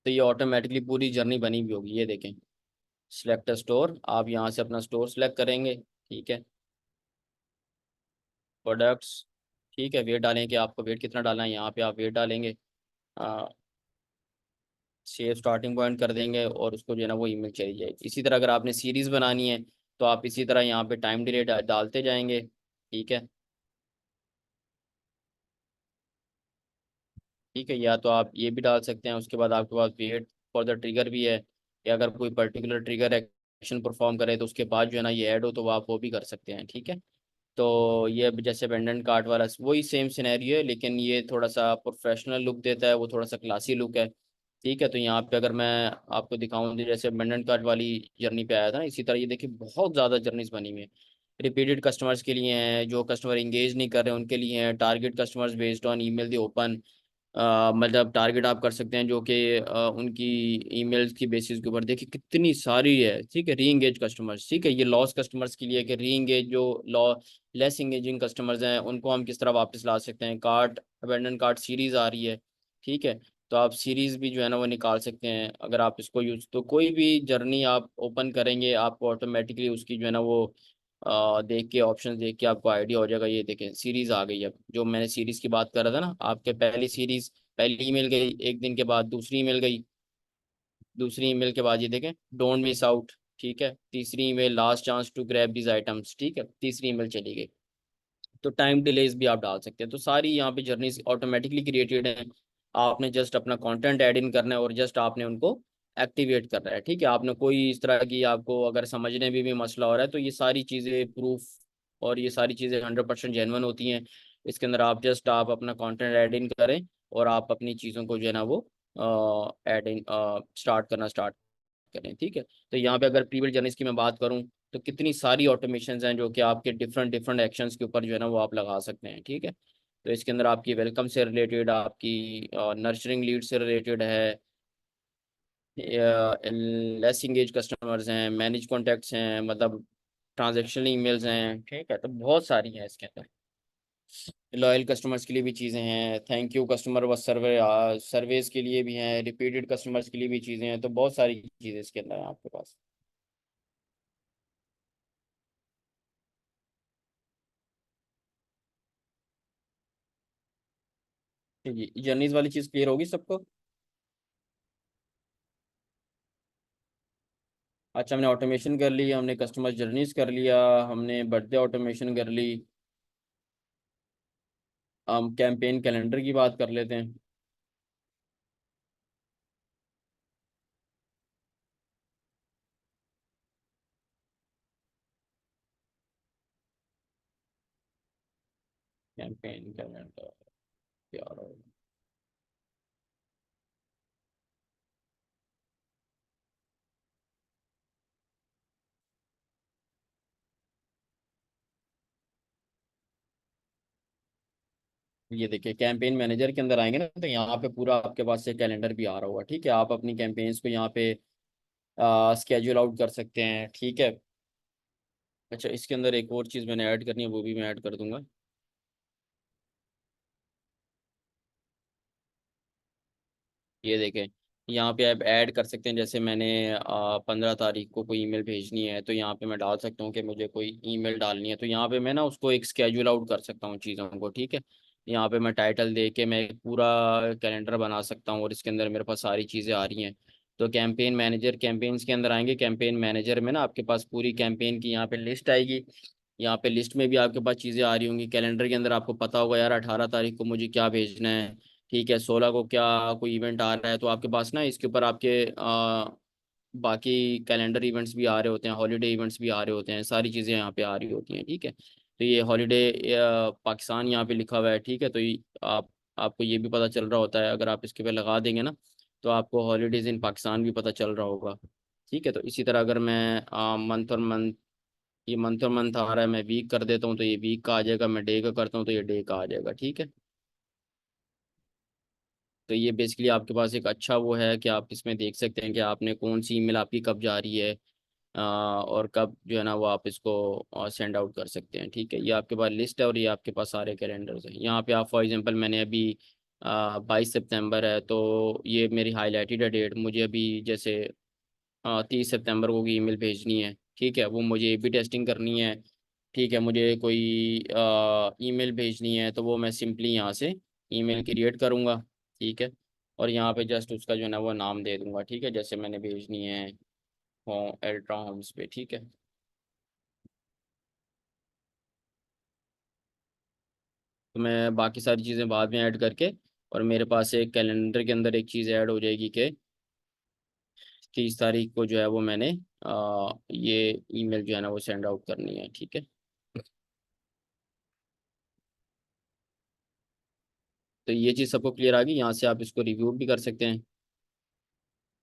S1: तो ये ऑटोमेटिकली पूरी जर्नी बनी हुई होगी, ये देखें। सिलेक्ट स्टोर, आप यहाँ से अपना स्टोर सेलेक्ट करेंगे, ठीक है। प्रोडक्ट्स, ठीक है। वेट डालें कि आपको वेट कितना डालना है, यहाँ पे आप वेट डालेंगे, सेव स्टार्टिंग पॉइंट कर देंगे और उसको जो है ना वो ईमेल चली जाएगी। इसी तरह अगर आपने सीरीज बनानी है तो आप इसी तरह यहाँ पे टाइम डिले डालते जाएंगे, ठीक है। ठीक है, या तो आप ये भी डाल सकते हैं। उसके बाद आपके पास वेट फॉर द ट्रिगर भी है कि अगर कोई पर्टिकुलर ट्रिगर एक्शन परफॉर्म करे तो उसके बाद जो है ना ये ऐड हो, तो वो आप वो भी कर सकते हैं, ठीक है। तो ये अब जैसे अबेंडन कार्ट वाला वही सेम सिनेरियो है, लेकिन ये थोड़ा सा प्रोफेशनल लुक देता है, वो थोड़ा सा क्लासी लुक है, ठीक है। तो यहाँ पे अगर मैं आपको दिखाऊं तो जैसे अबेंडन कार्ट वाली जर्नी पे आया था ना, इसी तरह ये देखिए बहुत ज़्यादा जर्नीज बनी हुई है। रिपीटेड कस्टमर्स के लिए हैं, जो कस्टमर इंगेज नहीं कर रहे हैं उनके लिए हैं, target customers based on email the open, मतलब टारगेट आप कर सकते हैं जो कि उनकी ईमेल्स की बेसिस के ऊपर। देखिए कितनी सारी है, ठीक है। री इंगेज कस्टमर्स, ठीक है, ये लॉस कस्टमर्स के लिए कि री इंगेज जो लॉ लेस इंगेजिंग कस्टमर्स हैं उनको हम किस तरह वापस ला सकते हैं। कार्ट अबेंडन कार्ट सीरीज आ रही है, ठीक है। तो आप सीरीज भी जो है ना वो निकाल सकते हैं अगर आप इसको यूज, तो कोई भी जर्नी आप ओपन करेंगे आपको ऑटोमेटिकली उसकी जो है ना वो देख के ऑप्शन देख के आपको आइडिया हो जाएगा। ये देखें सीरीज आ गई। अब जो मैंने सीरीज की बात कर रहा था ना, आपके पहली सीरीज, पहली ईमेल गई, एक दिन के बाद दूसरी ईमेल गई, दूसरी ईमेल के बाद ये देखें डोंट मिस आउट, ठीक है। तीसरी email last chance to grab these items, ठीक है, तीसरी ईमेल चली गई। तो टाइम डिलेज भी आप डाल सकते हैं। तो सारी यहाँ पे जर्नीज ऑटोमेटिकली क्रिएटेड है, आपने जस्ट अपना कंटेंट ऐड इन करना है और जस्ट आपने उनको एक्टिवेट करना है, ठीक है। आपने कोई इस तरह की आपको अगर समझने में भी मसला हो रहा है तो ये सारी चीज़ें प्रूफ और ये सारी चीज़ें 100% जेन्युइन होती हैं। इसके अंदर आप जस्ट आप अपना कंटेंट ऐड इन करें और आप अपनी चीज़ों को जो है ना वो ऐड इन स्टार्ट करना स्टार्ट करें, ठीक है। तो यहाँ पे अगर प्रीबिल्ड जर्नीज की मैं बात करूँ तो कितनी सारी ऑटोमेशंस हैं जो कि आपके डिफरेंट डिफरेंट एक्शंस के ऊपर जो है ना वो आप लगा सकते हैं, ठीक है। तो इसके अंदर आपकी वेलकम से रिलेटेड, आपकी नर्चरिंग लीड से रिलेटेड है, लेस इंगेज कस्टमर्स हैं, मैनेज कॉन्टैक्ट्स हैं, मतलब ट्रांजेक्शनल ईमेल्स हैं, ठीक है। तो बहुत सारी हैं इसके अंदर। लॉयल कस्टमर्स के लिए भी चीज़ें हैं, थैंक यू कस्टमर व सर्वेज के लिए भी हैं, रिपीटेड कस्टमर्स के लिए भी चीज़ें हैं। तो बहुत सारी चीज़ें इसके अंदर हैं आपके पास। जी, जर्नीज वाली चीज़ क्लियर होगी सबको? अच्छा, हमने ऑटोमेशन कर ली, हमने कस्टमर जर्नीज कर लिया, हमने बर्थडे ऑटोमेशन कर ली। हम कैंपेन कैलेंडर की बात कर लेते हैं। कैंपेन कैलेंडर यार, ये देखिए कैंपेन मैनेजर के अंदर आएंगे ना, तो यहाँ पे पूरा आपके पास से कैलेंडर भी आ रहा होगा, ठीक है। आप अपनी कैंपेन्स को यहाँ पे स्केड्यूल आउट कर सकते हैं, ठीक है। अच्छा, इसके अंदर एक और चीज़ मैंने ऐड करनी है, वो भी मैं ऐड कर दूंगा। ये देखें, यहाँ पे आप ऐड कर सकते हैं। जैसे मैंने 15 तारीख को कोई ईमेल भेजनी है, तो यहाँ पे मैं डाल सकता हूँ कि मुझे कोई ईमेल डालनी है। तो यहाँ पे मैं ना उसको एक स्केड्यूल आउट कर सकता हूँ चीज़ों को, ठीक है। यहाँ पे मैं टाइटल दे के मैं एक पूरा कैलेंडर बना सकता हूँ, और इसके अंदर मेरे पास सारी चीज़ें आ रही हैं। तो कैंपेन मैनेजर, कैंपेन्स के अंदर आएंगे, कैंपेन मैनेजर में ना आपके पास पूरी कैंपेन की यहाँ पे लिस्ट आएगी। यहाँ पे लिस्ट में भी आपके पास चीज़ें आ रही होंगी। कैलेंडर के अंदर आपको पता होगा यार 18 तारीख को मुझे क्या भेजना है, ठीक है। 16 को क्या कोई इवेंट आ रहा है, तो आपके पास ना इसके ऊपर आपके बाकी कैलेंडर इवेंट्स भी आ रहे होते हैं, हॉलीडे इवेंट्स भी आ रहे होते हैं, सारी चीज़ें यहाँ पे आ रही होती हैं, ठीक है। तो ये हॉलीडे पाकिस्तान यहाँ पे लिखा हुआ है, ठीक है। तो ये आपको ये भी पता चल रहा होता है, अगर आप इसके पे लगा देंगे ना, तो आपको हॉलीडेज इन पाकिस्तान भी पता चल रहा होगा, ठीक है। तो इसी तरह अगर मैं मंथ और मंथ, ये मंथ और मंथ आ रहा है, मैं वीक कर देता हूँ तो ये वीक का आ जाएगा, मैं डे का करता हूँ तो ये डे का आ जाएगा, ठीक है। तो ये बेसिकली आपके पास एक अच्छा वो है कि आप इसमें देख सकते हैं कि आपने कौन सी ईमेल आपकी कब जा रही है, और कब जो है ना वो आप इसको सेंड आउट कर सकते हैं, ठीक है। ये आपके पास लिस्ट है, और ये आपके पास सारे कैलेंडर्स हैं। यहाँ पे आप फॉर एग्जांपल मैंने अभी 22 सितंबर है, तो ये मेरी हाईलाइटेड है डेट। मुझे अभी जैसे 30 सितंबर को की ईमेल भेजनी है, ठीक है। वो मुझे ए बी टेस्टिंग करनी है, ठीक है। मुझे कोई ईमेल भेजनी है, तो वो मैं सिंपली यहाँ से ईमेल क्रिएट करूँगा, ठीक है। और यहाँ पे जस्ट उसका जो है ना वो नाम दे दूंगा, ठीक है। जैसे मैंने भेजनी है होम अल्ट्रा होम्स पे, ठीक है। तो मैं बाकी सारी चीज़ें बाद में ऐड करके, और मेरे पास एक कैलेंडर के अंदर एक चीज़ ऐड हो जाएगी कि 30 तारीख को जो है वो मैंने ये ईमेल जो है ना वो सेंड आउट करनी है, ठीक है। तो ये चीज़ सबको क्लियर आ गई। यहाँ से आप इसको रिव्यू भी कर सकते हैं,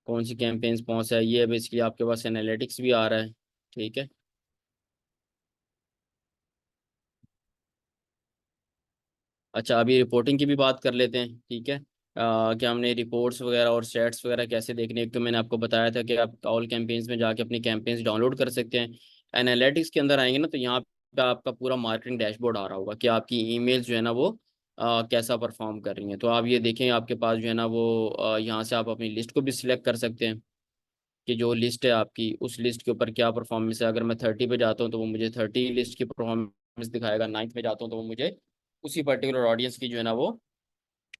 S1: कौन सी कैंपेन्स पहुँचा है। ये बेसिकली आपके पास एनालिटिक्स भी आ रहा है, ठीक है। अच्छा, अभी रिपोर्टिंग की भी बात कर लेते हैं, ठीक है। कि हमने रिपोर्ट्स वगैरह और स्टैट्स वगैरह कैसे देखने। एक तो मैंने आपको बताया था कि आप ऑल कैंपेन्स में जाके अपनी कैंपेन्स डाउनलोड कर सकते हैं। एनालिटिक्स के अंदर आएंगे ना, तो यहाँ पे आपका पूरा मार्केटिंग डैशबोर्ड आ रहा होगा कि आपकी ईमेल्स जो है ना वो कैसा परफॉर्म कर रही हैं। तो आप ये देखें, आपके पास जो है ना वो यहाँ से आप अपनी लिस्ट को भी सिलेक्ट कर सकते हैं कि जो लिस्ट है आपकी, उस लिस्ट के ऊपर क्या परफॉर्मेंस है। अगर मैं 30 पे जाता हूँ तो वो मुझे 30 लिस्ट की परफॉर्मेंस दिखाएगा, 9th पे जाता हूँ तो वो मुझे उसी पर्टिकुलर ऑडियंस की जो है ना वो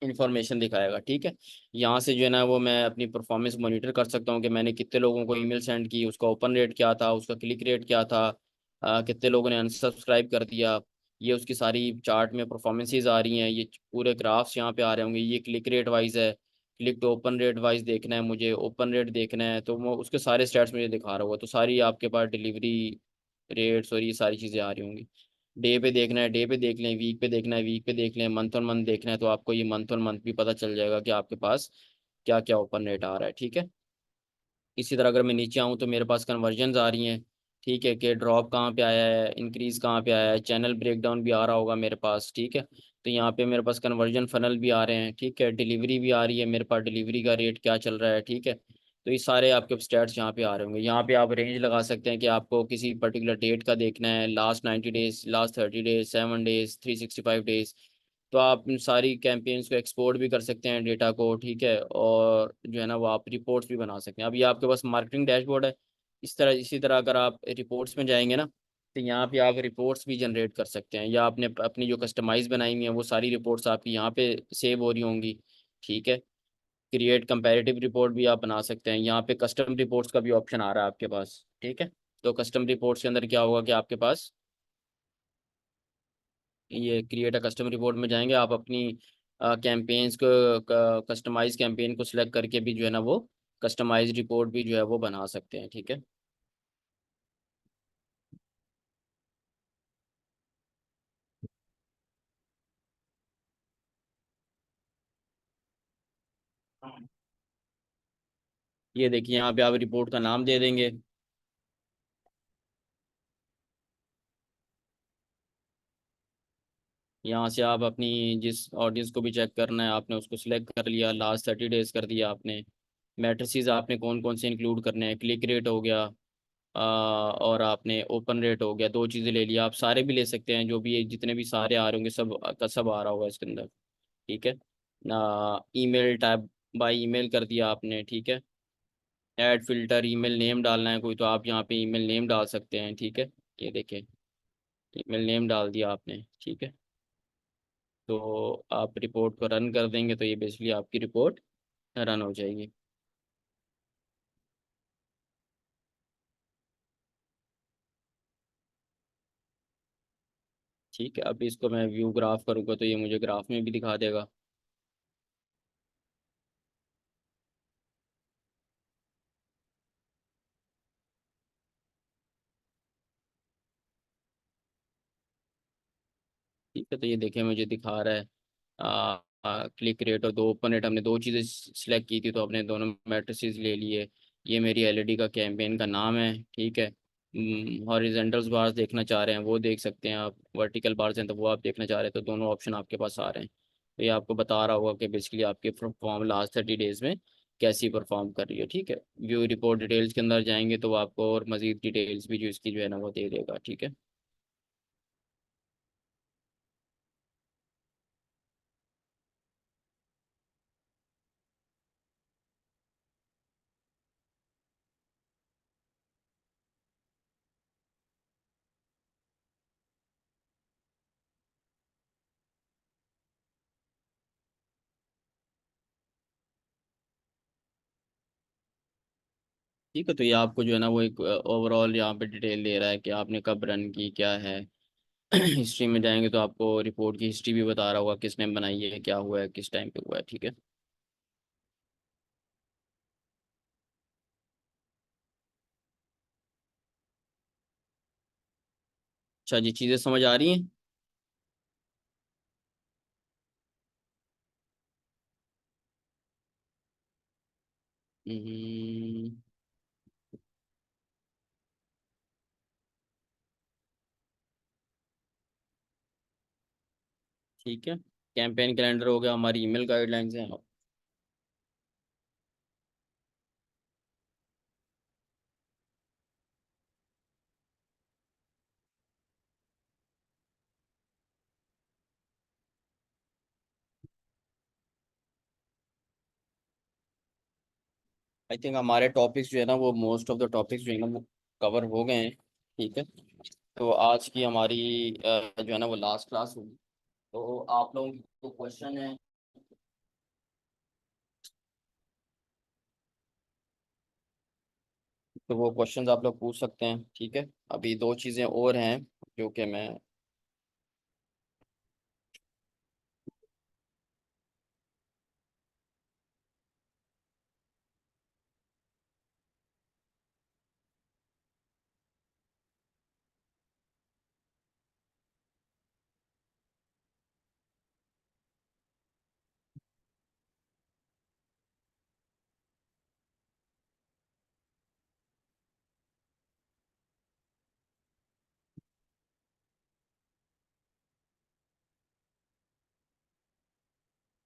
S1: इन्फॉर्मेशन दिखाएगा, ठीक है। यहाँ से जो है ना वो मैं अपनी परफॉर्मेंस मॉनिटर कर सकता हूँ कि मैंने कितने लोगों को ईमेल सेंड की, उसका ओपन रेट क्या था, उसका क्लिक रेट क्या था, कितने लोगों ने अनसब्सक्राइब कर दिया। ये उसकी सारी चार्ट में परफॉर्मेंसेज आ रही हैं, ये पूरे ग्राफ्स यहाँ पे आ रहे होंगे। ये क्लिक रेट वाइज है, click to open rate wise देखना है मुझे, ओपन रेट देखना है, तो वो उसके सारे स्टैट्स मुझे दिखा रहा होगा। तो सारी आपके पास डिलीवरी रेट्स और ये सारी चीज़ें आ रही होंगी। डे पे देखना है डे पे देख लें, वीक पे देखना है वीक पे देख लें, मंथ ऑन मंथ देखना है तो आपको ये मंथ ऑन मंथ भी पता चल जाएगा कि आपके पास क्या क्या ओपन रेट आ रहा है, ठीक है। इसी तरह अगर मैं नीचे आऊँ तो मेरे पास कन्वर्जन्स आ रही हैं, ठीक है, कि ड्रॉप कहाँ पे आया है, इंक्रीज कहाँ पे आया है, चैनल ब्रेकडाउन भी आ रहा होगा मेरे पास, ठीक है। तो यहाँ पे मेरे पास कन्वर्जन फनल भी आ रहे हैं, ठीक है। डिलीवरी भी आ रही है मेरे पास, डिलीवरी का रेट क्या चल रहा है, ठीक है। तो ये सारे आपके स्टैट्स यहाँ पे आ रहे होंगे। यहाँ पे आप रेंज लगा सकते हैं कि आपको किसी पर्टिकुलर डेट का देखना है, last 90 days, last 30 days, 7 days, 365 days. तो आप इन सारी कैंपेन्स को एक्सपोर्ट भी कर सकते हैं डेटा को, ठीक है। और जो है ना वो आप रिपोर्ट्स भी बना सकते हैं। अब ये आपके पास मार्केटिंग डैशबोर्ड है। इसी तरह अगर आप रिपोर्ट्स में जाएंगे ना, तो यहाँ पे आप रिपोर्ट्स भी जनरेट कर सकते हैं, या आपने अपनी जो कस्टमाइज बनाई हुई है वो सारी रिपोर्ट्स आपकी यहाँ पे सेव हो रही होंगी, ठीक है। क्रिएट कंपैरेटिव रिपोर्ट भी आप बना सकते हैं। यहाँ पे कस्टम रिपोर्ट्स का भी ऑप्शन आ रहा है आपके पास, ठीक है। तो कस्टम रिपोर्ट्स के अंदर क्या होगा कि आपके पास ये क्रिएट अ कस्टम रिपोर्ट में जाएंगे, आप अपनी कैंपेन्स को, कस्टमाइज कैंपेन को सिलेक्ट करके भी जो है ना वो कस्टमाइज रिपोर्ट भी जो है वो बना सकते हैं, ठीक है। ये देखिए यहाँ पे आप रिपोर्ट का नाम दे देंगे। यहाँ से आप अपनी जिस ऑडियंस को भी चेक करना है आपने उसको सिलेक्ट कर लिया, लास्ट 30 डेज कर दिया आपने। मैट्रिसेस आपने कौन कौन से इंक्लूड करने हैं, क्लिक रेट हो गया, और आपने ओपन रेट हो गया, दो चीज़ें ले लिया। आप सारे भी ले सकते हैं, जो भी ये जितने भी सारे आ रहे होंगे सब का सब आ रहा होगा इसके अंदर, ठीक है। ईमेल टाइप, बाय ईमेल कर दिया आपने, ठीक है। ऐड फिल्टर, ईमेल नेम डालना है कोई तो आप यहाँ पे ईमेल नेम डाल सकते हैं, ठीक है। ये देखें, ईमेल नेम डाल दिया आपने, ठीक है। तो आप रिपोर्ट को रन कर देंगे तो ये बेसिकली आपकी रिपोर्ट रन हो जाएगी। ठीक है, अब इसको मैं व्यू ग्राफ करूँगा तो ये मुझे ग्राफ में भी दिखा देगा। ठीक है, तो ये देखिए मुझे दिखा रहा है क्लिक रेट और दो ओपन रेट। हमने दो चीज़ें सिलेक्ट की थी तो अपने दोनों मैट्रिसेस ले लिए। ये मेरी एलईडी का कैंपेन का नाम है, ठीक है। हॉरिजेंटल्स बार्स देखना चाह रहे हैं वो देख सकते हैं आप, वर्टिकल बार्स हैं तो वो आप देखना चाह रहे हैं, तो दोनों ऑप्शन आपके पास आ रहे हैं। तो ये आपको बता रहा होगा कि बेसिकली आपके परफॉर्म लास्ट 30 डेज में कैसी परफॉर्म कर रही है, ठीक है। व्यू रिपोर्ट डिटेल्स के अंदर जाएंगे तो वो आपको और मज़ीद डिटेल्स भी जो इसकी जो है ना वो दे देगा, ठीक है। ठीक है, तो ये आपको जो है ना वो एक ओवरऑल यहाँ पे डिटेल दे रहा है कि आपने कब रन की क्या है। हिस्ट्री में जाएंगे तो आपको रिपोर्ट की हिस्ट्री भी बता रहा होगा, किसने बनाई है, क्या हुआ है, किस टाइम पे हुआ है, ठीक है। अच्छा जी, चीज़ें समझ आ रही हैं। हम्म, ठीक है। कैंपेन कैलेंडर हो गया, हमारी ईमेल गाइडलाइंस हैं। आई थिंक हमारे टॉपिक्स जो है ना वो मोस्ट ऑफ द टॉपिक्स जो है ना वो कवर हो गए हैं, ठीक है। तो आज की हमारी जो है ना वो लास्ट क्लास होगी। तो आप लोगों की जो क्वेश्चन है, तो वो क्वेश्चंस आप लोग पूछ सकते हैं, ठीक है। अभी दो चीज़ें और हैं जो कि मैं,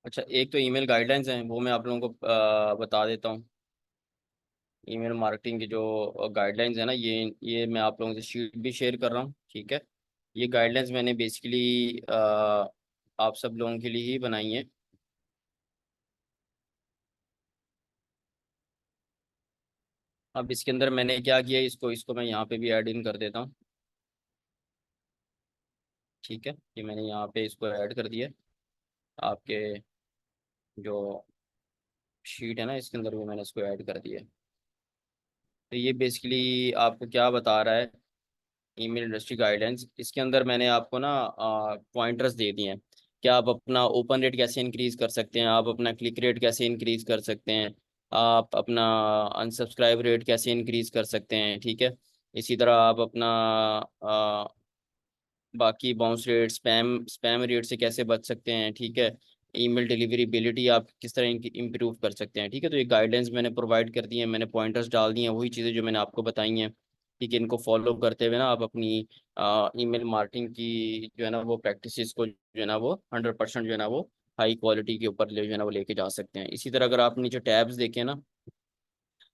S1: अच्छा एक तो ईमेल गाइडलाइंस हैं वो मैं आप लोगों को बता देता हूँ। ईमेल मार्केटिंग की जो गाइडलाइंस है ना, ये मैं आप लोगों से शीट भी शेयर कर रहा हूँ, ठीक है। ये गाइडलाइंस मैंने बेसिकली आप सब लोगों के लिए ही बनाई है। अब इसके अंदर मैंने क्या किया, इसको इसको मैं यहाँ पे भी ऐड इन कर देता हूँ, ठीक है। ये मैंने यहाँ पे इसको ऐड कर दिया आपके जो शीट है ना, इसके अंदर भी मैंने इसको ऐड कर दिया। तो ये बेसिकली आपको क्या बता रहा है, ईमेल इंडस्ट्री गाइडेंस, इसके अंदर मैंने आपको ना पॉइंटर्स दे दिए हैं कि आप अपना ओपन रेट कैसे इंक्रीज कर सकते हैं, आप अपना क्लिक रेट कैसे इंक्रीज कर सकते हैं, आप अपना अनसब्सक्राइब रेट कैसे इंक्रीज कर सकते हैं, ठीक है। इसी तरह आप अपना बाकी bounce rate, spam spam rate से कैसे बच सकते हैं, ठीक है। ईमेल डिलीवरीबिलिटी आप किस तरह इनकी इम्प्रूव कर सकते हैं, ठीक है। तो ये गाइडेंस मैंने प्रोवाइड कर दी है, मैंने पॉइंटर्स डाल दिए हैं, वही चीज़ें जो मैंने आपको बताई हैं, ठीक है। इनको फॉलो करते हुए ना आप अपनी ईमेल मार्केटिंग की जो है ना वो प्रैक्टिसेस को जो है ना वो 100% जो है ना वो हाई क्वालिटी के ऊपर ले जो है ना वो लेके जा सकते हैं। इसी तरह अगर आप नीचे टैब्स देखें ना,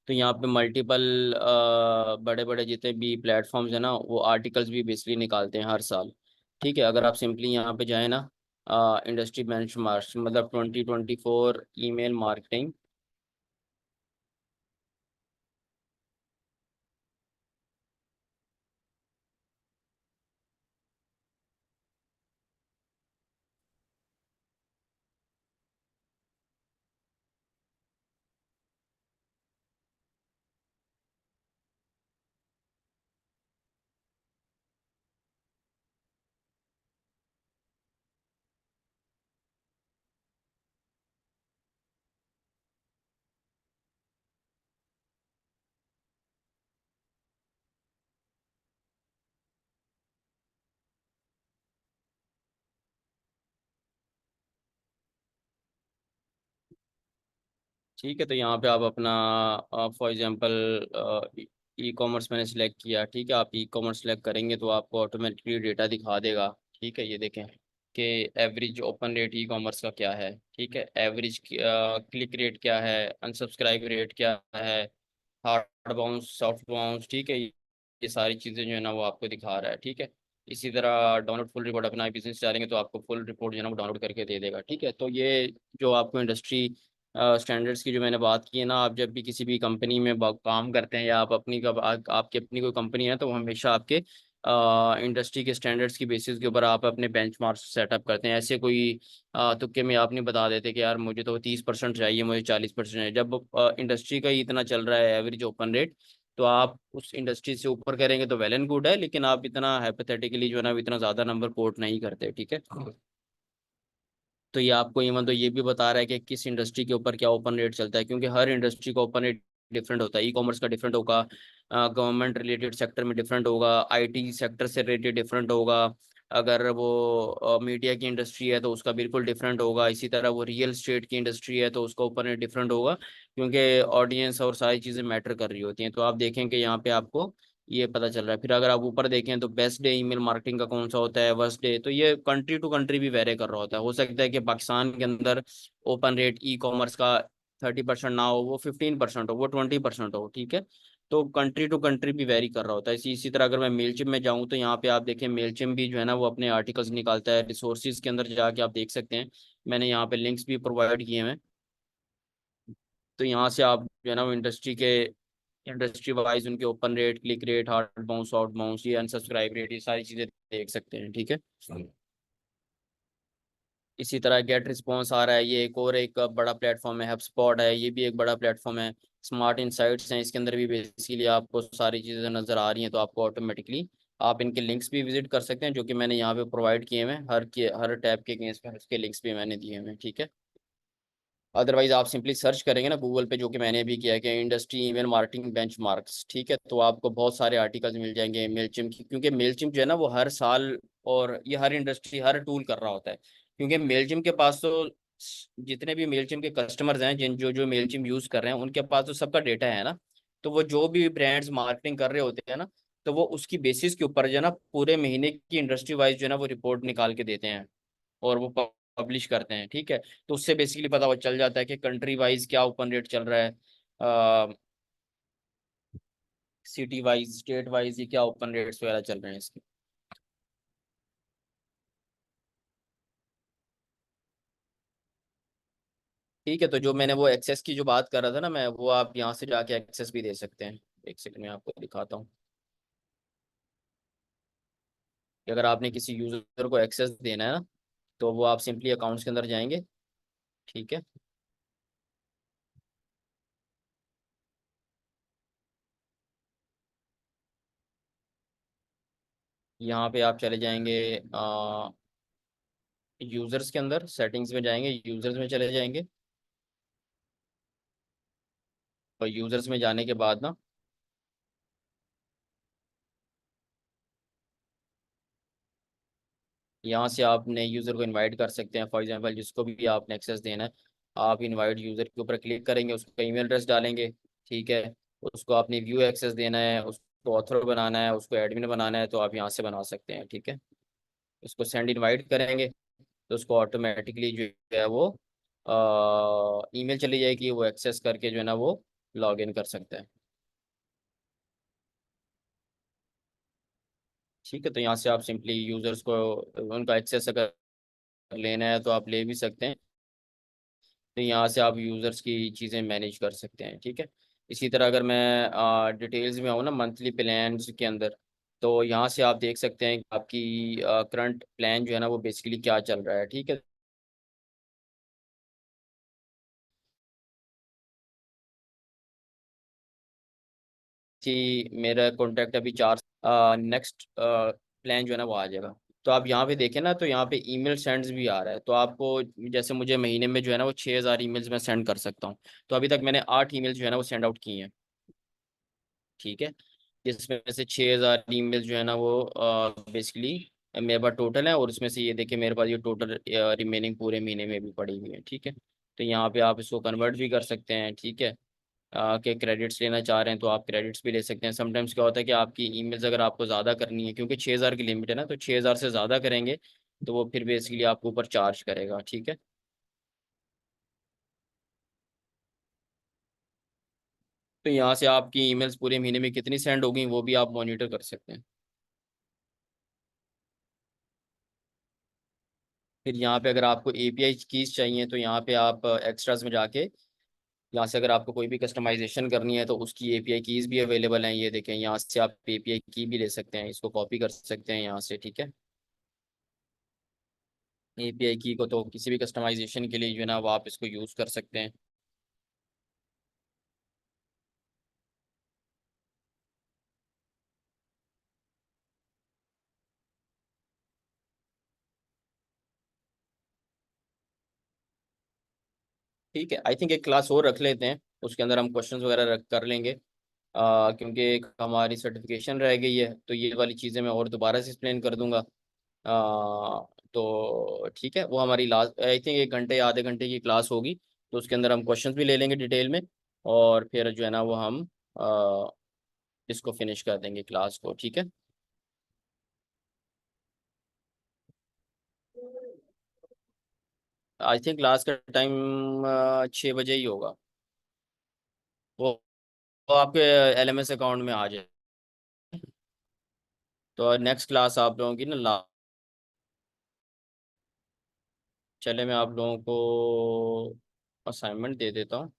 S1: तो यहाँ पे मल्टीपल बड़े बड़े जितने भी प्लेटफॉर्म्स हैं ना, वो आर्टिकल्स भी बेसिकली निकालते हैं हर साल, ठीक है। अगर आप सिंपली यहाँ पे जाए ना, इंडस्ट्री बेंचमार्क्स मतलब 2024 ईमेल मार्केटिंग, ठीक है। तो यहाँ पे आप अपना फॉर एग्जांपल ई कॉमर्स मैंने सिलेक्ट किया, ठीक है। आप ई कॉमर्स सिलेक्ट करेंगे तो आपको ऑटोमेटिकली डेटा दिखा देगा, ठीक है। ये देखें कि average open rate e commerce का क्या है, ठीक है। एवरेज क्लिक रेट क्या है, अनसब्सक्राइब रेट क्या है, हार्ड बाउंस, सॉफ्ट बाउंस, ठीक है। ये सारी चीज़ें जो है ना वो आपको दिखा रहा है, ठीक है। इसी तरह डाउनलोड फुल रिपोर्ट, अपना बिजनेस डालेंगे तो आपको फुल रिपोर्ट जो है ना वो डाउनलोड करके दे देगा, ठीक है। तो ये जो आपको इंडस्ट्री स्टैंडर्ड्स की जो मैंने बात की है ना, आप जब भी किसी भी कंपनी में काम करते हैं या आप अपनी कब आपकी अपनी कोई कंपनी है, तो वो हमेशा आपके इंडस्ट्री के स्टैंडर्ड्स की बेसिस के ऊपर आप अपने बेंचमार्क सेटअप करते हैं। ऐसे कोई तुक्के में आप नहीं बता देते कि यार मुझे तो 30% चाहिए, मुझे 40% चाहिए। जब इंडस्ट्री का ही इतना चल रहा है एवरेज ओपन रेट, तो आप उस इंडस्ट्री से ऊपर करेंगे तो वेल एंड गुड है, लेकिन आप इतना हाइपोथेटिकली जो है ना इतना ज़्यादा नंबर कोट नहीं करते, ठीक है। तो ये आपको इवन तो ये भी बता रहा है कि किस इंडस्ट्री के ऊपर क्या ओपन रेट चलता है, क्योंकि हर इंडस्ट्री का ओपन रेट डिफरेंट होता है। ई कॉमर्स का डिफरेंट होगा, गवर्नमेंट रिलेटेड सेक्टर में डिफरेंट होगा, आईटी सेक्टर से रिलेटेड डिफरेंट होगा, अगर वो मीडिया की इंडस्ट्री है तो उसका बिल्कुल डिफरेंट होगा, इसी तरह वो रियल स्टेट की इंडस्ट्री है तो उसका ओपन रेट डिफरेंट होगा, क्योंकि ऑडियंस और सारी चीज़ें मैटर कर रही होती हैं। तो आप देखें कि यहाँ पे आपको ये पता चल रहा है। फिर अगर आप ऊपर देखें तो बेस्ट डे ईमेल मार्केटिंग का कौन सा होता है, वर्स्ट डे, तो ये कंट्री टू कंट्री भी वेरी कर रहा होता है। हो सकता है कि पाकिस्तान के अंदर ओपन रेट ई कॉमर्स का 30% ना हो, वो 15% हो, वो 20% हो, ठीक है। तो कंट्री टू कंट्री भी वेरी कर रहा होता है। इसी तरह अगर मैं मेलचिम में जाऊँ तो यहाँ पे आप देखें मेलचिम भी जो है ना वो अपने आर्टिकल्स निकालता है, रिसोर्सेज के अंदर जाके आप देख सकते हैं, मैंने यहाँ पे लिंक्स भी प्रोवाइड किए हैं। तो यहाँ से आप जो है ना वो इंडस्ट्री वाइज उनके open rate, click rate, hard bounce, out bounce, ये अनसब्सक्राइब रेट, ये सारी चीज़ें देख सकते हैं, ठीक है। इसी तरह गेट रिस्पॉन्स आ रहा है, ये एक बड़ा प्लेटफॉर्म है। हबस्पॉट है, ये भी एक बड़ा प्लेटफॉर्म है। स्मार्ट इनसाइट्स हैं, इसके अंदर भी बेसिकली आपको सारी चीज़ें नज़र आ रही हैं, तो आपको ऑटोमेटिकली आप इनके लिंक्स भी विजिट कर सकते हैं, जो कि मैंने यहाँ पे प्रोवाइड किए हुए हैं। हर टैब के अगेंस्ट में उसके लिंक्स भी मैंने दिए हुए हैं, ठीक है। अदरवाइज आप सिंपली सर्च करेंगे ना गूगल पे, जो कि मैंने भी किया है, कि इंडस्ट्री ईमेल मार्केटिंग बेंचमार्क्स, ठीक है, तो आपको बहुत सारे आर्टिकल्स मिल जाएंगे मेलचिम की, क्योंकि मेलचिम जो है ना वो हर साल और ये हर इंडस्ट्री हर टूल कर रहा होता है, क्योंकि मेलचिम के पास तो जितने भी मेलचिम के कस्टमर्स हैं, जिन जो जो मेलचिम यूज कर रहे हैं, उनके पास तो सबका डेटा है ना। तो वो जो भी ब्रांड्स मार्केटिंग कर रहे होते हैं ना, तो वो उसकी बेसिस के ऊपर जो है ना पूरे महीने की इंडस्ट्री वाइज जो है ना वो रिपोर्ट निकाल के देते हैं, और वो पब्लिश करते हैं, ठीक है। तो उससे बेसिकली पता चल जाता है कि कंट्री वाइज क्या ओपन रेट चल रहा है, सिटी वाइज, स्टेट वाइज, ये क्या ओपन रेट्स वगैरह चल रहे हैं इसके। ठीक है, तो जो मैंने वो एक्सेस की जो बात कर रहा था ना मैं, वो आप यहाँ से जाके एक्सेस भी दे सकते हैं। एक सेकंड में आपको दिखाता हूँ कि अगर आपने किसी यूजर को एक्सेस देना है ना, तो वो आप सिंपली अकाउंट्स के अंदर जाएंगे। ठीक है, यहाँ पे आप चले जाएंगे यूजर्स के अंदर, सेटिंग्स में जाएंगे, यूजर्स में चले जाएंगे। और यूजर्स में जाने के बाद ना, यहाँ से आप नए यूज़र को इनवाइट कर सकते हैं। फॉर एग्जांपल जिसको भी आपने एक्सेस देना है, आप इनवाइट यूज़र के ऊपर क्लिक करेंगे, उसका ईमेल एड्रेस डालेंगे। ठीक है, उसको आपने व्यू एक्सेस देना है, उसको ऑथर बनाना है, उसको एडमिन बनाना है, तो आप यहाँ से बना सकते हैं। ठीक है, उसको सेंड इनवाइट करेंगे तो उसको ऑटोमेटिकली जो है वो ईमेल चली जाएगी, वो एक्सेस करके जो है ना वो लॉग इन कर सकता है। ठीक है, तो यहाँ से आप सिंपली यूज़र्स को उनका एक्सेस अगर लेना है तो आप ले भी सकते हैं। तो यहाँ से आप यूज़र्स की चीज़ें मैनेज कर सकते हैं। ठीक है, इसी तरह अगर मैं डिटेल्स में आऊँ ना मंथली प्लान्स के अंदर, तो यहाँ से आप देख सकते हैं कि आपकी करंट प्लान जो है ना वो बेसिकली क्या चल रहा है। ठीक है, कि मेरा कॉन्टैक्ट अभी 4, नेक्स्ट प्लान जो है ना वो आ जाएगा। तो आप यहाँ पे देखें ना, तो यहाँ पे ईमेल सेंड्स भी आ रहा है। तो आपको जैसे मुझे महीने में जो है ना वो 6,000 ईमेल्स मैं सेंड कर सकता हूँ। तो अभी तक मैंने 8 ईमेल जो है ना वो सेंड आउट किए हैं। ठीक है, जिसमें से 6,000 ईमेल जो है ना वो बेसिकली मेरे पास टोटल है। और उसमें से ये देखिए मेरे पास ये टोटल रिमेनिंग पूरे महीने में भी पड़ी हुई है। ठीक है, तो यहाँ पे आप इसको कन्वर्ट भी कर सकते हैं। ठीक है, के क्रेडिट्स लेना चाह रहे हैं तो आप क्रेडिट्स भी ले सकते हैं। समटाइम्स क्या होता है कि आपकी ईमेल्स अगर आपको ज़्यादा करनी है, क्योंकि 6,000 की लिमिट है ना, तो 6,000 से ज़्यादा करेंगे तो वो फिर बेसिकली आपको ऊपर चार्ज करेगा। ठीक है, तो यहाँ से आपकी ईमेल्स पूरे महीने में कितनी सेंड होगी वो भी आप मॉनिटर कर सकते हैं। फिर यहाँ पे अगर आपको एपीआई कीज चाहिए तो यहाँ पे आप एक्स्ट्राज में जाके, यहाँ से अगर आपको कोई भी कस्टमाइजेशन करनी है तो उसकी एपीआई कीज भी अवेलेबल हैं। ये देखें, यहाँ से आप एपीआई की भी ले सकते हैं, इसको कॉपी कर सकते हैं यहाँ से। ठीक है, एपीआई की को तो किसी भी कस्टमाइजेशन के लिए जो है ना वो आप इसको यूज़ कर सकते हैं। ठीक है, आई थिंक एक क्लास और रख लेते हैं, उसके अंदर हम क्वेश्चंस वगैरह रख कर लेंगे। क्योंकि एक हमारी सर्टिफिकेशन रह गई है, तो ये वाली चीज़ें मैं और दोबारा से एक्सप्लेन कर दूंगा। तो ठीक है, वो हमारी लास्ट आई थिंक 1 घंटे या आधे घंटे की क्लास होगी। तो उसके अंदर हम क्वेश्चंस भी ले लेंगे डिटेल में, और फिर जो है ना वो हम इसको फिनिश कर देंगे क्लास को। ठीक है, आई थिंक क्लास का टाइम 6 बजे ही होगा। वो आपके एलएमएस अकाउंट में आ जाए। तो नेक्स्ट क्लास आप लोगों की ना, चले मैं आप लोगों को असाइनमेंट दे देता हूँ।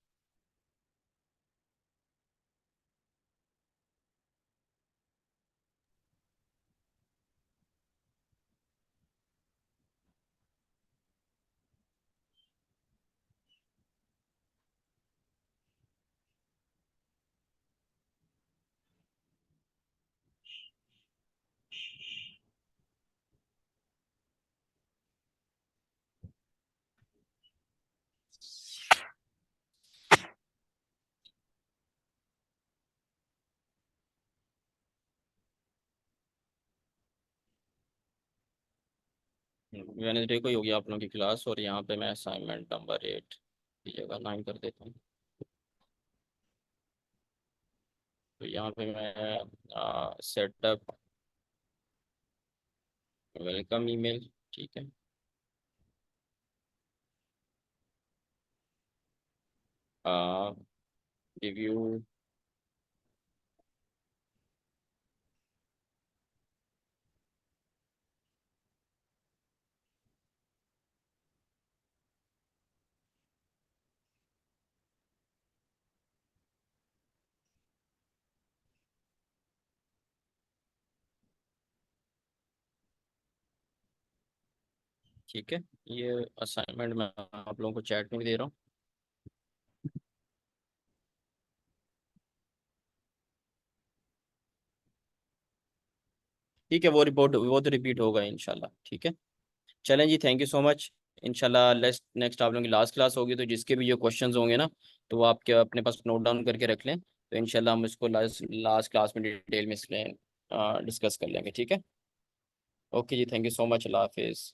S1: वेनेसडे को ही होगी आप लोगों की क्लास, और यहाँ पे मैं असाइनमेंट नंबर 8 की जगह 9 कर देता हूँ। तो यहाँ पे मैं सेटअप वेलकम ईमेल। ठीक है, रिव्यू ठीक है, ये असाइनमेंट मैं आप लोगों को चैट में भी दे रहा हूँ। ठीक है, वो तो रिपीट होगा इंशाल्लाह। ठीक है, चलें जी, थैंक यू सो मच। इंशाल्लाह नेक्स्ट आप लोगों की लास्ट क्लास होगी, तो जिसके भी जो क्वेश्चंस होंगे ना, तो वो आपके अपने पास नोट डाउन करके रख लें, तो इंशाल्लाह हम इसको लास्ट क्लास में डिटेल में इसमें डिस्कस कर लेंगे। ठीक है, okay ji, thank you so much, Allah हाफिज़।